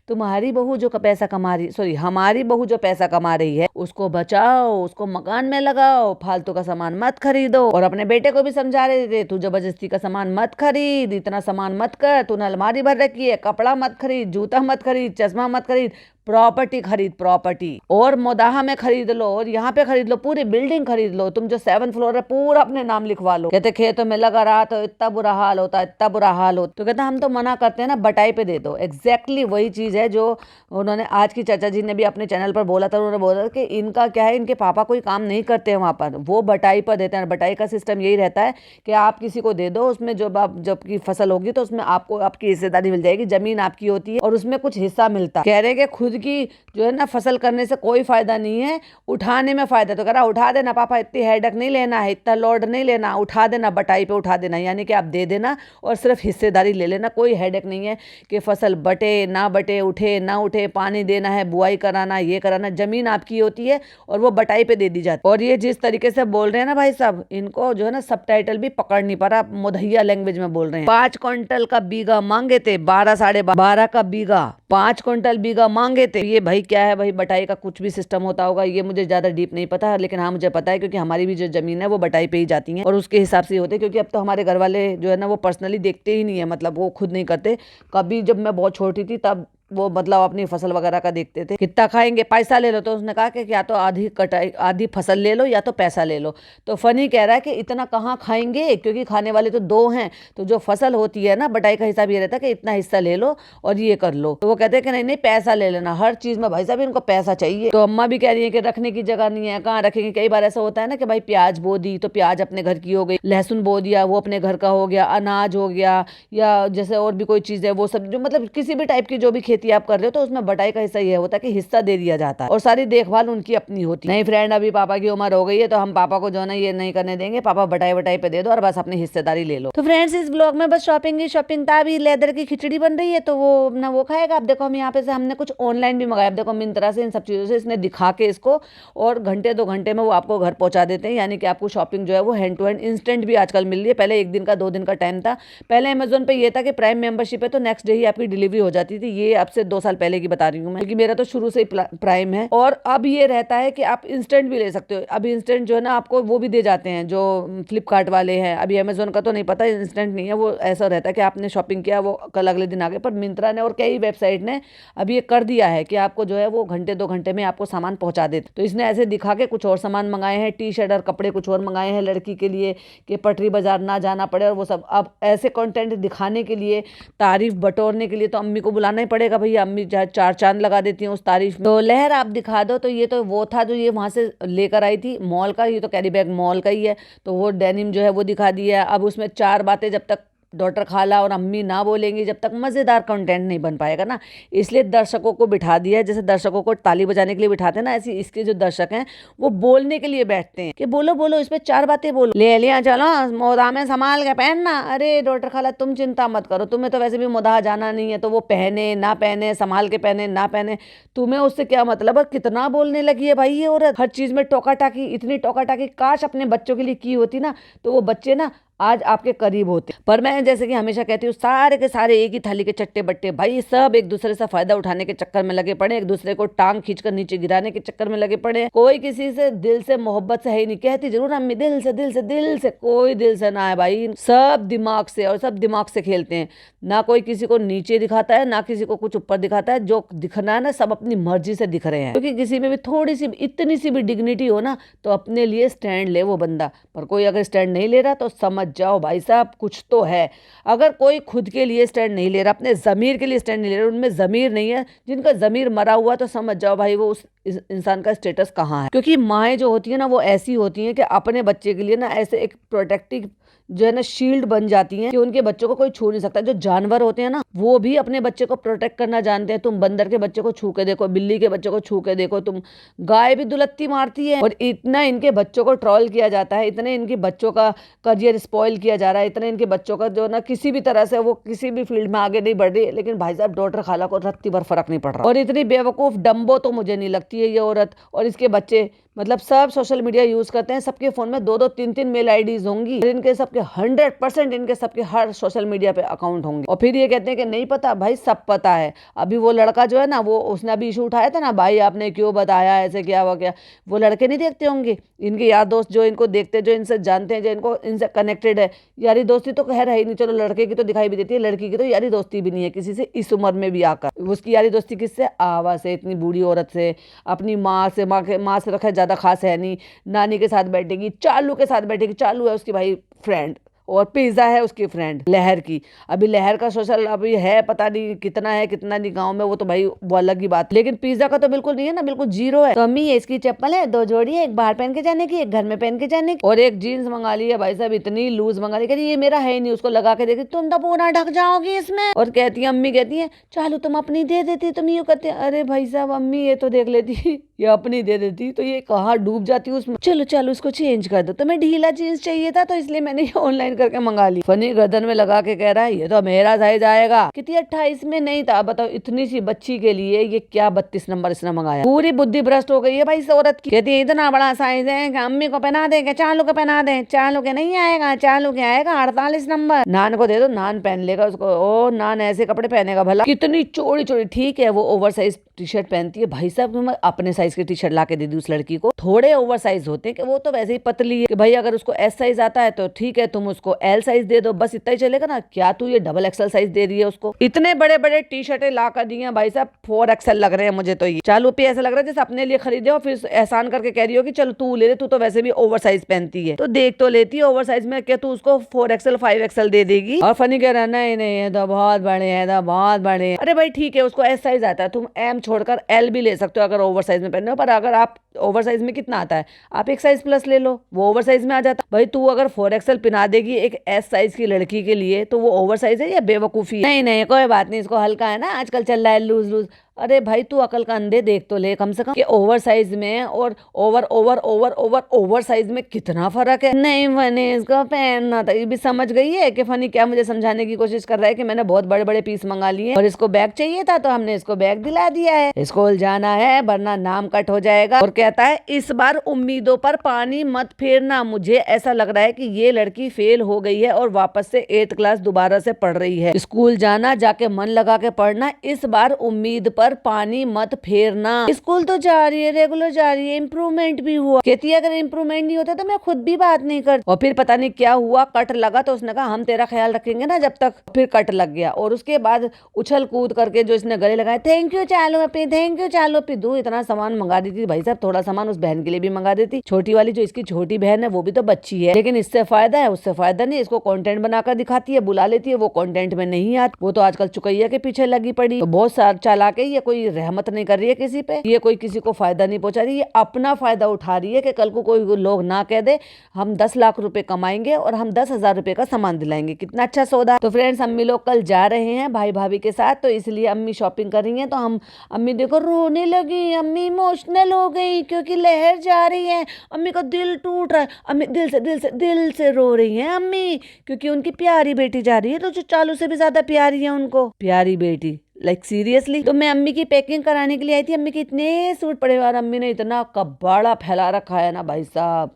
A: तुम्हारी बहू जो पैसा कमा रही, सॉरी हमारी बहू जो पैसा कमा रही है उसको बचाओ, उसको मकान में लगाओ, फालतू का सामान मत खरीदो। और अपने बेटे को भी समझा रहे थे तू जबरदस्ती का सामान मत खरीद, इतना सामान मत कर, तूने अलमारी भर रखी है, कपड़ा मत खरीद, जूता मत खरीद, चश्मा मत खरीद, प्रॉपर्टी खरीद, प्रॉपर्टी, और मोदाहा में खरीद लो और यहाँ पे खरीद लो, पूरी बिल्डिंग खरीद लो, तुम जो 7th फ्लोर है पूरा अपने नाम लिखवा लो। कहते खेतों में लगा रहा तो इतना बुरा हाल होता, इतना बुरा हाल होता। तो कहता हम तो मना करते हैं ना, बटाई पे दे दो। एग्जैक्टली वही चीज है जो उन्होंने आज की चाचा जी ने भी अपने चैनल पर बोला था। उन्होंने बोला कि इनका क्या है, इनके पापा कोई काम नहीं करते हैं वहां पर, वो बटाई पर देते हैं। बटाई का सिस्टम यही रहता है कि आप किसी को दे दो, उसमें जब की फसल होगी तो उसमें आपको आपकी हिस्सेदारी मिल जाएगी, जमीन आपकी होती है और उसमें कुछ हिस्सा मिलता है। कह रहे कि खुद की जो है ना फसल करने से कोई फायदा नहीं है, उठाने में फायदा। तो कह रहा उठा देना पापा, इतनी हेडक नहीं लेना है, इतना लोड नहीं लेना, उठा देना, बटाई पे उठा देना, यानी कि आप दे देना और सिर्फ हिस्सेदारी ले लेना। कोई हेडक नहीं है कि फसल बटे ना बटे, उठे ना उठे, पानी देना है, बुआई कराना, ये कराना, जमीन आपकी होती है और वो बटाई पे दे दी जाती है। और ये जिस तरीके से बोल रहे हैं ना भाई साहब, इनको जो है ना सबटाइटल भी पकड़ नहीं पा रहा, मुदहिया लैंग्वेज में बोल रहे हैं। 5 क्विंटल का बीघा मांगे थे, 12 साढ़े 12 का बीघा, 5 क्विंटल बीघा मांगे थे। ये भाई क्या है भाई, बटाई का कुछ भी सिस्टम होता होगा, ये मुझे ज्यादा डीप नहीं पता, लेकिन हाँ मुझे पता है क्योंकि हमारी भी जो जमीन है वो बटाई पे ही जाती है और उसके हिसाब से होते हैं। क्योंकि अब तो हमारे घर वाले जो है ना वो पर्सनली देखते ही नहीं है, मतलब वो खुद नहीं करते। कभी जब मैं बहुत छोटी थी तब वो मतलब अपनी फसल वगैरह का देखते थे, कितना खाएंगे, पैसा ले लो। तो उसने कहा कि या तो आधी कटाई, आधी फसल ले लो या तो पैसा ले लो। तो फनी कह रहा है कि इतना कहाँ खाएंगे, क्योंकि खाने वाले तो 2 हैं। तो जो फसल होती है ना बटाई का हिसाब ये रहता है कि इतना हिस्सा ले लो और ये कर लो। तो वो कहते हैं कि नहीं नहीं पैसा ले लेना, हर चीज में भाई साहब इनको पैसा चाहिए। तो अम्मा भी कह रही है कि रखने की जगह नहीं है, कहाँ रखेंगे। कई बार ऐसा होता है ना कि भाई प्याज बो दी तो प्याज अपने घर की हो गई, लहसुन बो दिया वो अपने घर का हो गया, अनाज हो गया, या जैसे और भी कोई चीज है वो सब, जो मतलब किसी भी टाइप की जो भी खेती आप कर रहे हो तो उसमें बटाई का हिस्सा ये होता है कि हिस्सा दे दिया जाता है और सारी देखभाल उनकी अपनी होती है। नहीं फ्रेंड, अभी पापा की उम्र हो गई है तो हम पापा को जो है ना ये नहीं करने देंगे, पापा बटाई बटाई पे दे दो और बस अपनी हिस्सेदारी ले लो। तो फ्रेंड्स इस ब्लॉग में बस शॉपिंग ही शॉपिंग था। अभी लेदर की खिचड़ी बन रही है तो वो ना वो खाएगा। अब देखो हम यहाँ पे से हमने कुछ ऑनलाइन भी मंगाया, अब देखो मिंत्रा से, इन सब चीजों से इसने दिखा के इसको, और घंटे 2 घंटे में वो आपको घर पहुंचा देते हैं। यानी कि आपको शॉपिंग जो है वो हैंड टू हैंड इंस्टेंट भी आजकल मिल रही है। पहले 1 दिन का 2 दिन का टाइम था। पहले अमेजोन पे ये था कि प्राइम मेंबरशिप है तो नेक्स्ट डे ही आपकी डिलीवरी हो जाती थी। ये अब से 2 साल पहले की बता रही हूँ मैं, क्योंकि मेरा तो शुरू से ही प्राइम है। और अब ये रहता है कि आप इंस्टेंट भी ले सकते हो। अब इंस्टेंट जो है ना आपको वो भी दे जाते हैं जो फ्लिपकार्ट वाले हैं। अभी अमेजोन का तो नहीं पता, इंस्टेंट नहीं है वो, ऐसा रहता है कि आपने शॉपिंग किया वो कल अगले दिन आ गए। पर मिंत्रा ने और कई वेबसाइट ने अभी ये कर दिया है कि आपको जो है वो घंटे 2 घंटे में आपको सामान पहुंचा देते। तो इसने ऐसे दिखा के कुछ और सामान मंगाए हैं, टी शर्ट और कपड़े कुछ और मंगाए हैं लड़की के लिए कि पटरी बाजार ना जाना पड़े और वो सब। अब ऐसे कंटेंट दिखाने के लिए, तारीफ बटोरने के लिए तो अम्मी को बुलाना ही पड़ेगा भैया। अम्मी 4 चांद लगा देती हैं उस तारीफ में। तो लहर आप दिखा दो। तो ये तो वो था जो ये वहां से लेकर आई थी मॉल का, ये तो कैरी बैग मॉल का ही है। तो वो डेनिम जो है वो दिखा दिया। अब उसमें 4 बातें जब तक डॉक्टर खाला और अम्मी ना बोलेंगी जब तक मज़ेदार कंटेंट नहीं बन पाएगा ना, इसलिए दर्शकों को बिठा दिया है। जैसे दर्शकों को ताली बजाने के लिए बिठाते हैं ना, ऐसे इसके जो दर्शक हैं वो बोलने के लिए बैठते हैं कि बोलो बोलो, इसमें 4 बातें बोलो, ले लिया चलो मोदा में संभाल के पहनना। अरे डॉक्टर खाला तुम चिंता मत करो, तुम्हें तो वैसे भी मोदा जाना नहीं है, तो वो पहने ना पहने, संभाल के पहने ना पहने, तुम्हें उससे क्या मतलब। और कितना बोलने लगी है भाई ये औरत, हर चीज में टोका टाकी, इतनी टोका टाकी। काश अपने बच्चों के लिए की होती ना तो वो बच्चे ना आज आपके करीब होते। पर मैं जैसे कि हमेशा कहती हूँ, सारे के सारे एक ही थाली के चट्टे बट्टे भाई, सब एक दूसरे से फायदा उठाने के चक्कर में लगे पड़े, एक दूसरे को टांग खींचकर नीचे गिराने के चक्कर में लगे पड़े। कोई किसी से दिल से मोहब्बत से है ही नहीं। कहती जरूर अम्मी दिल से दिल से दिल से, कोई दिल से ना है भाई, सब दिमाग से, और सब दिमाग से खेलते हैं। ना कोई किसी को नीचे दिखाता है ना किसी को कुछ ऊपर दिखाता है। जो दिखना है ना सब अपनी मर्जी से दिख रहे हैं, क्योंकि किसी में भी थोड़ी सी इतनी सी भी डिग्निटी हो ना तो अपने लिए स्टैंड ले वो बंदा। पर कोई अगर स्टैंड नहीं ले रहा तो समझ जाओ भाई साहब कुछ तो है। अगर कोई खुद के लिए स्टैंड नहीं ले रहा, अपने ज़मीर के लिए स्टैंड नहीं ले रहा, उनमें ज़मीर नहीं है, जिनका ज़मीर मरा हुआ, तो समझ जाओ भाई वो उस इंसान का स्टेटस कहाँ है। क्योंकि माएँ जो होती है ना वो ऐसी होती हैं कि अपने बच्चे के लिए ना ऐसे एक प्रोटेक्टिव जो है ना शील्ड बन जाती हैं कि उनके बच्चों को कोई छू नहीं सकता। जो जानवर होते हैं ना वो भी अपने बच्चे को प्रोटेक्ट करना जानते हैं। तुम बंदर के बच्चे को छू के देखो, बिल्ली के बच्चे को छू के देखो, तुम गाय भी दुलत्ती मारती है। और इतना इनके बच्चों को ट्रोल किया जाता है, इतने इनके बच्चों का करियर स्पॉइल किया जा रहा है, इतने इनके बच्चों का जो ना किसी भी तरह से वो किसी भी फील्ड में आगे नहीं बढ़ रही है। लेकिन भाई साहब डॉक्टर खाला को रत्ती भर फर्क नहीं पड़ रहा। और इतनी बेवकूफ डम्बो तो मुझे नहीं लगती है ये औरत और इसके बच्चे। मतलब सब सोशल मीडिया यूज करते हैं, सबके फोन में 2-2 3-3 मेल आईडीज होंगी, इनके सबके 100% इनके सबके हर सोशल मीडिया पे अकाउंट होंगे। और फिर ये कहते हैं कि नहीं पता, भाई सब पता है। अभी वो लड़का जो है ना, वो उसने अभी इशू उठाया था ना, भाई आपने क्यों बताया, ऐसे क्या हुआ क्या। वो लड़के नहीं देखते होंगे, इनके यार दोस्त जो इनको देखते हैं, जो इनसे जानते हैं, जो इनको इनसे कनेक्टेड है। यारी दोस्ती तो खैर है ही नहीं, चलो लड़के की तो दिखाई भी देती है, लड़की की तो यारी दोस्ती भी नहीं है किसी से इस उम्र में भी आकर। उसकी यारी दोस्ती किससे, आवा से, इतनी बूढ़ी औरत से, अपनी माँ से। माँ से तो खैर ज्यादा खास है नहीं। नानी के साथ बैठेगी, चालू के साथ बैठेगी, चालू है उसकी भाई फ्रेंड, और पिज्जा है उसकी फ्रेंड लहर की। अभी लहर का सोशल अभी है पता नहीं कितना है कितना नहीं गांव में, वो तो भाई वो अलग ही बात, लेकिन पिज्जा का तो बिल्कुल नहीं है ना, बिल्कुल जीरो है। कमी है, इसकी चप्पल है 2 जोड़ी है, एक बाहर पहन के जाने की, एक घर में पहन के जाने की, और एक जीन्स मंगा ली है भाई साहब, इतनी लूज मंगा ली, कहती ये मेरा है ही नहीं। उसको लगा के देखी, तुम तो पूरा ढक जाओगी इसमें। और कहती है, अम्मी कहती है चालू तुम अपनी दे देती, तुम यूँ करते। अरे भाई साहब अम्मी ये तो देख लेती ये अपनी दे देती तो ये कहाँ डूब जाती उसमें। चलो चलो उसको चेंज कर दो, तुम्हें ढीला जीन्स चाहिए था तो इसलिए मैंने ये ऑनलाइन करके मंगा ली। फनी गर्दन में लगा के कह रहा है ये तो मेरा साइज आएगा, कितनी 28 में नहीं था। बताओ इतनी सी बच्ची के लिए ये क्या 32 नंबर इसने मंगाया। पूरी बुद्धि भ्रष्ट हो गई है भाई इस औरत की। कहती है इतना बड़ा साइज है कि अम्मी को पहना देंगे, चालू को पहना दे, चालू के नहीं आएगा, चालू के आएगा 48 नंबर। नान को दे दो, नान पहन लेगा उसको। ओ नान ऐसे कपड़े पहनेगा भला, कितनी चौड़ी चौड़ी। ठीक है वो ओवर साइज टी शर्ट पहनती है, भाई साहब मैं अपने साइज की टी शर्ट ला के दे दी उस लड़की को। थोड़े ओवर साइज होते हैं कि वो तो वैसे ही पतली है कि भाई अगर उसको एस साइज आता है तो ठीक है, तुम उसको एल साइज दे दो, बस इतना ही चलेगा ना। क्या तू ये डबल एक्सल साइज दे रही है उसको। इतने बड़े बड़े टी शर्टें ला कर दी हैं भाई साहब, 4 एक्सल लग रहे हैं मुझे तो। ये चालू पे ऐसा लग रहा है जैसे अपने लिए खरीदे और फिर एहसान करके कह रही हो कि चलो तू ले ले, तू तो वैसे भी ओवर साइज पहनती है, तो देख तो लेती है ओवर साइज में, क्या तू उसको 4 एक्सल 5 एक्सल दे देगी। और फनी कह रहा है नहीं नहीं ये तो बहुत बड़े हैं, तो बहुत बड़े। अरे भाई ठीक है उसको एस साइज आता है, तुम एम छोड़कर एल भी ले सकते हो अगर ओवर साइज में पहनने हो। पर अगर आप ओवर साइज में कितना आता है, आप एक साइज प्लस ले लो, वो ओवर साइज में आ जाता। भाई तू अगर 4 एक्सल पहना देगी एक एस साइज की लड़की के लिए तो वो ओवर साइज है या बेवकूफी है। नहीं नहीं कोई बात नहीं, इसको हल्का है ना, आजकल चल रहा है लूज लूज। अरे भाई तू अकल का अंधे देख तो ले कम से कम कि ओवर साइज में और over over over over over size में कितना फर्क है। नहीं फनी इसको पहनना था, ये भी समझ गई है कि फनी क्या मुझे समझाने की कोशिश कर रहा है कि मैंने बहुत बड़े बड़े पीस मंगा लिए और इसको बैग चाहिए था तो हमने इसको बैग दिला दिया है। स्कूल जाना है वरना नाम कट हो जाएगा। और कहता है इस बार उम्मीदों पर पानी मत फेरना। मुझे ऐसा लग रहा है कि ये लड़की फेल हो गई है और वापस से 8th क्लास दोबारा से पढ़ रही है। स्कूल जाना, जाके मन लगा के पढ़ना, इस बार उम्मीद पर पानी मत फेरना। स्कूल तो जा रही है, रेगुलर जा रही है, इम्प्रूवमेंट भी हुआ। कहती है अगर इम्प्रूवमेंट नहीं होता तो मैं खुद भी बात नहीं करती। और फिर पता नहीं क्या हुआ, कट लगा तो उसने कहा हम तेरा ख्याल रखेंगे ना जब तक। फिर कट लग गया और उसके बाद उछल कूद करके जो इसने गले लगाए, थैंक यू चालू अपनी, थैंक यू चालू अपनी। दू इतना सामान मंगा देती भाई साहब, थोड़ा सामान उस बहन के लिए भी मंगा देती। छोटी वाली जो इसकी छोटी बहन है वो भी तो बच्ची है, लेकिन इससे फायदा है उससे फायदा नहीं। इसको कंटेंट बनाकर दिखाती है, बुला लेती है, वो कंटेंट में नहीं आती। वो तो आजकल चुकैया के पीछे लगी पड़ी, तो बहुत सारा चालाक है ये, कोई रहमत नहीं कर रही है किसी पे, ये कोई किसी को फायदा नहीं पहुंचा रही, ये अपना फायदा उठा रही है कि कल को कोई लोग ना कह दे हम 10 लाख रुपए कमाएंगे और हम 10,000 रुपए का सामान दिलाएंगे। कितना अच्छा सौदा। तो फ्रेंड्स अम्मी लोग कल जा रहे हैं भाई भाभी के साथ, तो इसलिए अम्मी शॉपिंग कर रही है। तो हम अम्मी देखो रोने लगी, अम्मी इमोशनल हो गई क्योंकि लहर जा रही है, अम्मी का दिल टूट रहा है। अम्मी दिल से रो रही है अम्मी, क्योंकि उनकी प्यारी बेटी जा रही है, तो जो चालू से भी ज्यादा प्यारी है उनको, प्यारी बेटी लाइक सीरियसली। तो मैं अम्मी की पैकिंग कराने के लिए आई थी, अम्मी के इतने सूट पड़े और अम्मी ने इतना कबाड़ा फैला रखा है ना भाई साहब,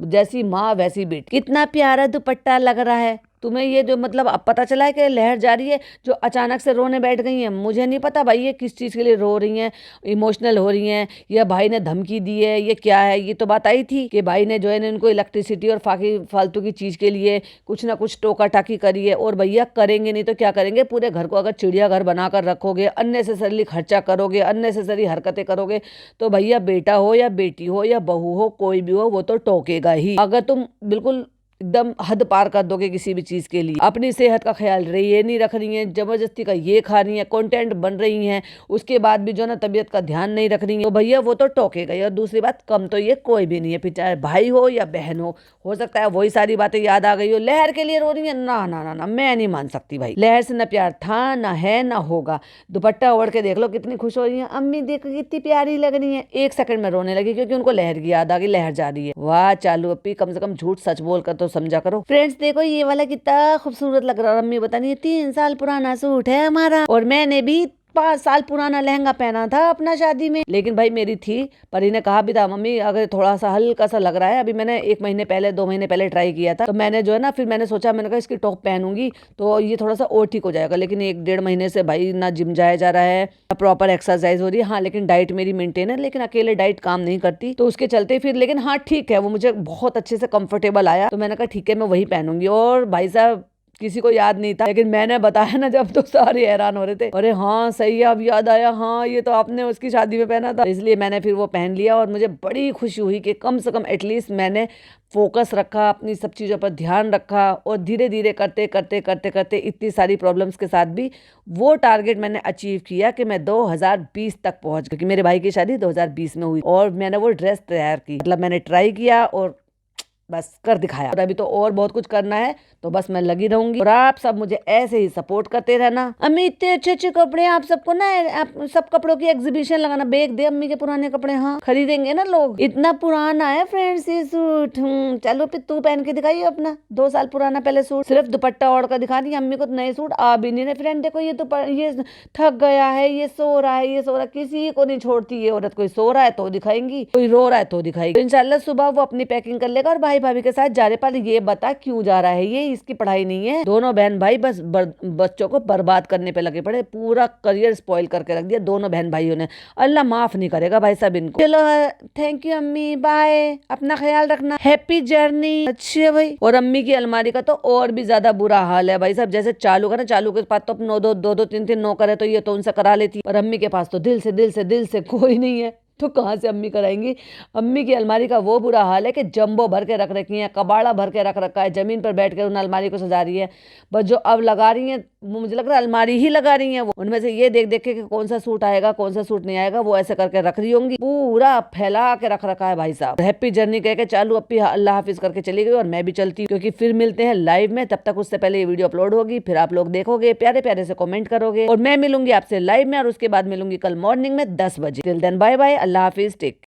A: जैसी माँ वैसी बेटी। कितना प्यारा दुपट्टा लग रहा है तुम्हें ये, जो मतलब अब पता चला है कि लहर जा रही है, जो अचानक से रोने बैठ गई हैं। मुझे नहीं पता भाई ये किस चीज़ के लिए रो रही हैं, इमोशनल हो रही हैं या भाई ने धमकी दी है, ये क्या है। ये तो बात आई थी कि भाई ने जो है इनको इलेक्ट्रिसिटी और फालतू की चीज़ के लिए कुछ ना कुछ टोका टाकी करी है। और भैया करेंगे नहीं तो क्या करेंगे, पूरे घर को अगर चिड़ियाघर बनाकर रखोगे, अननेसेसरली खर्चा करोगे, अननेसेसरी हरकतें करोगे, तो भैया बेटा हो या बेटी हो या बहू हो, कोई भी हो, वो तो टोकेगा ही। अगर तुम बिल्कुल एकदम हद पार कर दोगे किसी भी चीज के लिए, अपनी सेहत का ख्याल ये नहीं रख रही हैं, जबरदस्ती का ये खा रही हैं, कंटेंट बन रही हैं, उसके बाद भी जो ना तबीयत का ध्यान नहीं रख रही हैं, तो भैया वो तो टोकेगा ही। और दूसरी बात, कम तो ये कोई भी नहीं है, फिर चाहे भाई हो या बहन हो सकता है वही सारी बातें याद आ गई हो। लहर के लिए रो रही है, ना ना ना ना, मैं नहीं मान सकती भाई, लहर से न प्यार था ना है ना होगा। दुपट्टा ओढ़ के देख लो कितनी खुश हो रही है, अम्मी देखो कितनी प्यारी लग रही है। 1 सेकंड में रोने लगी क्योंकि उनको लहर की याद आ गई, लहर जा रही है। वाह चालू अपी, कम से कम झूठ सच बोल कर तो समझा करो। फ्रेंड्स देखो ये वाला कितना खूबसूरत लग रहा है, अम्मी बता रही है 3 साल पुराना सूट है हमारा और मैंने भी 5 साल पुराना लहंगा पहना था अपना शादी में। लेकिन भाई मेरी थी, परी ने कहा भी था मम्मी अगर थोड़ा सा हल्का सा लग रहा है, अभी मैंने 1 महीने पहले 2 महीने पहले ट्राई किया था, तो मैंने जो है ना, फिर मैंने सोचा, मैंने कहा इसकी टॉप पहनूंगी तो ये थोड़ा सा और ठीक हो जाएगा। लेकिन 1-1.5 महीने से भाई ना जिम जाया जा रहा है, प्रॉपर एक्सरसाइज हो रही है। हाँ लेकिन डाइट मेरी मेंटेन है, लेकिन अकेले डाइट काम नहीं करती, तो उसके चलते फिर, लेकिन हाँ ठीक है, वो मुझे बहुत अच्छे से कंफर्टेबल आया, तो मैंने कहा ठीक है मैं वही पहनूंगी। और भाई साहब किसी को याद नहीं था, लेकिन मैंने बताया ना जब, तो सारे हैरान हो रहे थे, अरे हाँ सही है अब याद आया, हाँ ये तो आपने उसकी शादी में पहना था। इसलिए मैंने फिर वो पहन लिया और मुझे बड़ी खुशी हुई कि कम से कम एटलीस्ट मैंने फोकस रखा, अपनी सब चीज़ों पर ध्यान रखा, और धीरे धीरे करते करते करते करते इतनी सारी प्रॉब्लम्स के साथ भी वो टारगेट मैंने अचीव किया कि मैं 2020 तक पहुंच, क्योंकि मेरे भाई की शादी 2020 में हुई, और मैंने वो ड्रेस तैयार की, मतलब मैंने ट्राई किया और बस कर दिखाया। और अभी तो और बहुत कुछ करना है, तो बस मैं लगी रहूंगी और आप सब मुझे ऐसे ही सपोर्ट करते रहना। अम्मी इतने अच्छे अच्छे कपड़े, आप सबको ना, आप सब कपड़ों की एग्जीबिशन लगाना, बेच दे अम्मी के पुराने कपड़े, हाँ खरीदेंगे ना लोग। इतना पुराना है फ्रेंड्स ये सूट, चलो फिर तू पहन के दिखाइए अपना 2 साल पुराना पहले सूट, सिर्फ दुपट्टा ओढ़ कर दिखा रही अम्मी को, नए सूट आ भी नहीं रहे। फ्रेंड देखो ये तो ये थक गया है, ये सो रहा है, ये सो रहा है, किसी को नहीं छोड़ती ये औरत। कोई सो रहा है तो दिखाएंगी, कोई रो रहा है तो दिखाएगी। तो इंशाल्लाह सुबह वो अपनी पैकिंग कर लेगा और भाई भाभी के साथ जा रहे। पर ये बता क्यों जा रहा है, ये इसकी पढ़ाई नहीं है। दोनों बहन भाई बस बच्चों को बर्बाद करने पे लगे पड़े, पूरा करियर स्पॉइल करके रख दिया दोनों बहन भाइयों ने। अल्लाह माफ नहीं करेगा भाई साहब इनको। चलो थैंक यू अम्मी, बाय, अपना ख्याल रखना, हैप्पी जर्नी। अच्छे भाई। और अम्मी की अलमारी का तो और भी ज्यादा बुरा हाल है भाई साहब। जैसे चालू का ना, चालू के पास तो 2-2 3-3 नौकर है, तो ये तो उनसे करा लेती, और अम्मी के पास तो दिल से कोई नहीं है, तो कहाँ से अम्मी कराएंगी। अम्मी की अलमारी का वो बुरा हाल है कि जंबो भर के रख रखी है, कबाड़ा भर के रख रखा है, जमीन पर बैठ कर उन अलमारी को सजा रही है। बस जो अब लगा रही है, मुझे लग रहा है अलमारी ही लगा रही है वो, उनमें से ये देख देख के कि कौन सा सूट आएगा कौन सा सूट नहीं आएगा, वो ऐसे करके रख रही होंगी। पूरा फैला के रख रखा है भाई साहब। हैप्पी जर्नी कह के चालू अपनी अल्लाह हाफिज करके चली गई, और मैं भी चलती हूँ, क्योंकि फिर मिलते हैं लाइव में। तब तक उससे पहले ये वीडियो अपलोड होगी, फिर आप लोग देखोगे, प्यारे प्यारे से कमेंट करोगे, और मैं मिलूंगी आपसे लाइव में, और उसके बाद मिलूंगी कल मॉर्निंग में 10 बजे। टिल देन बाय बाय, अल्लाह हाफिज, टेक।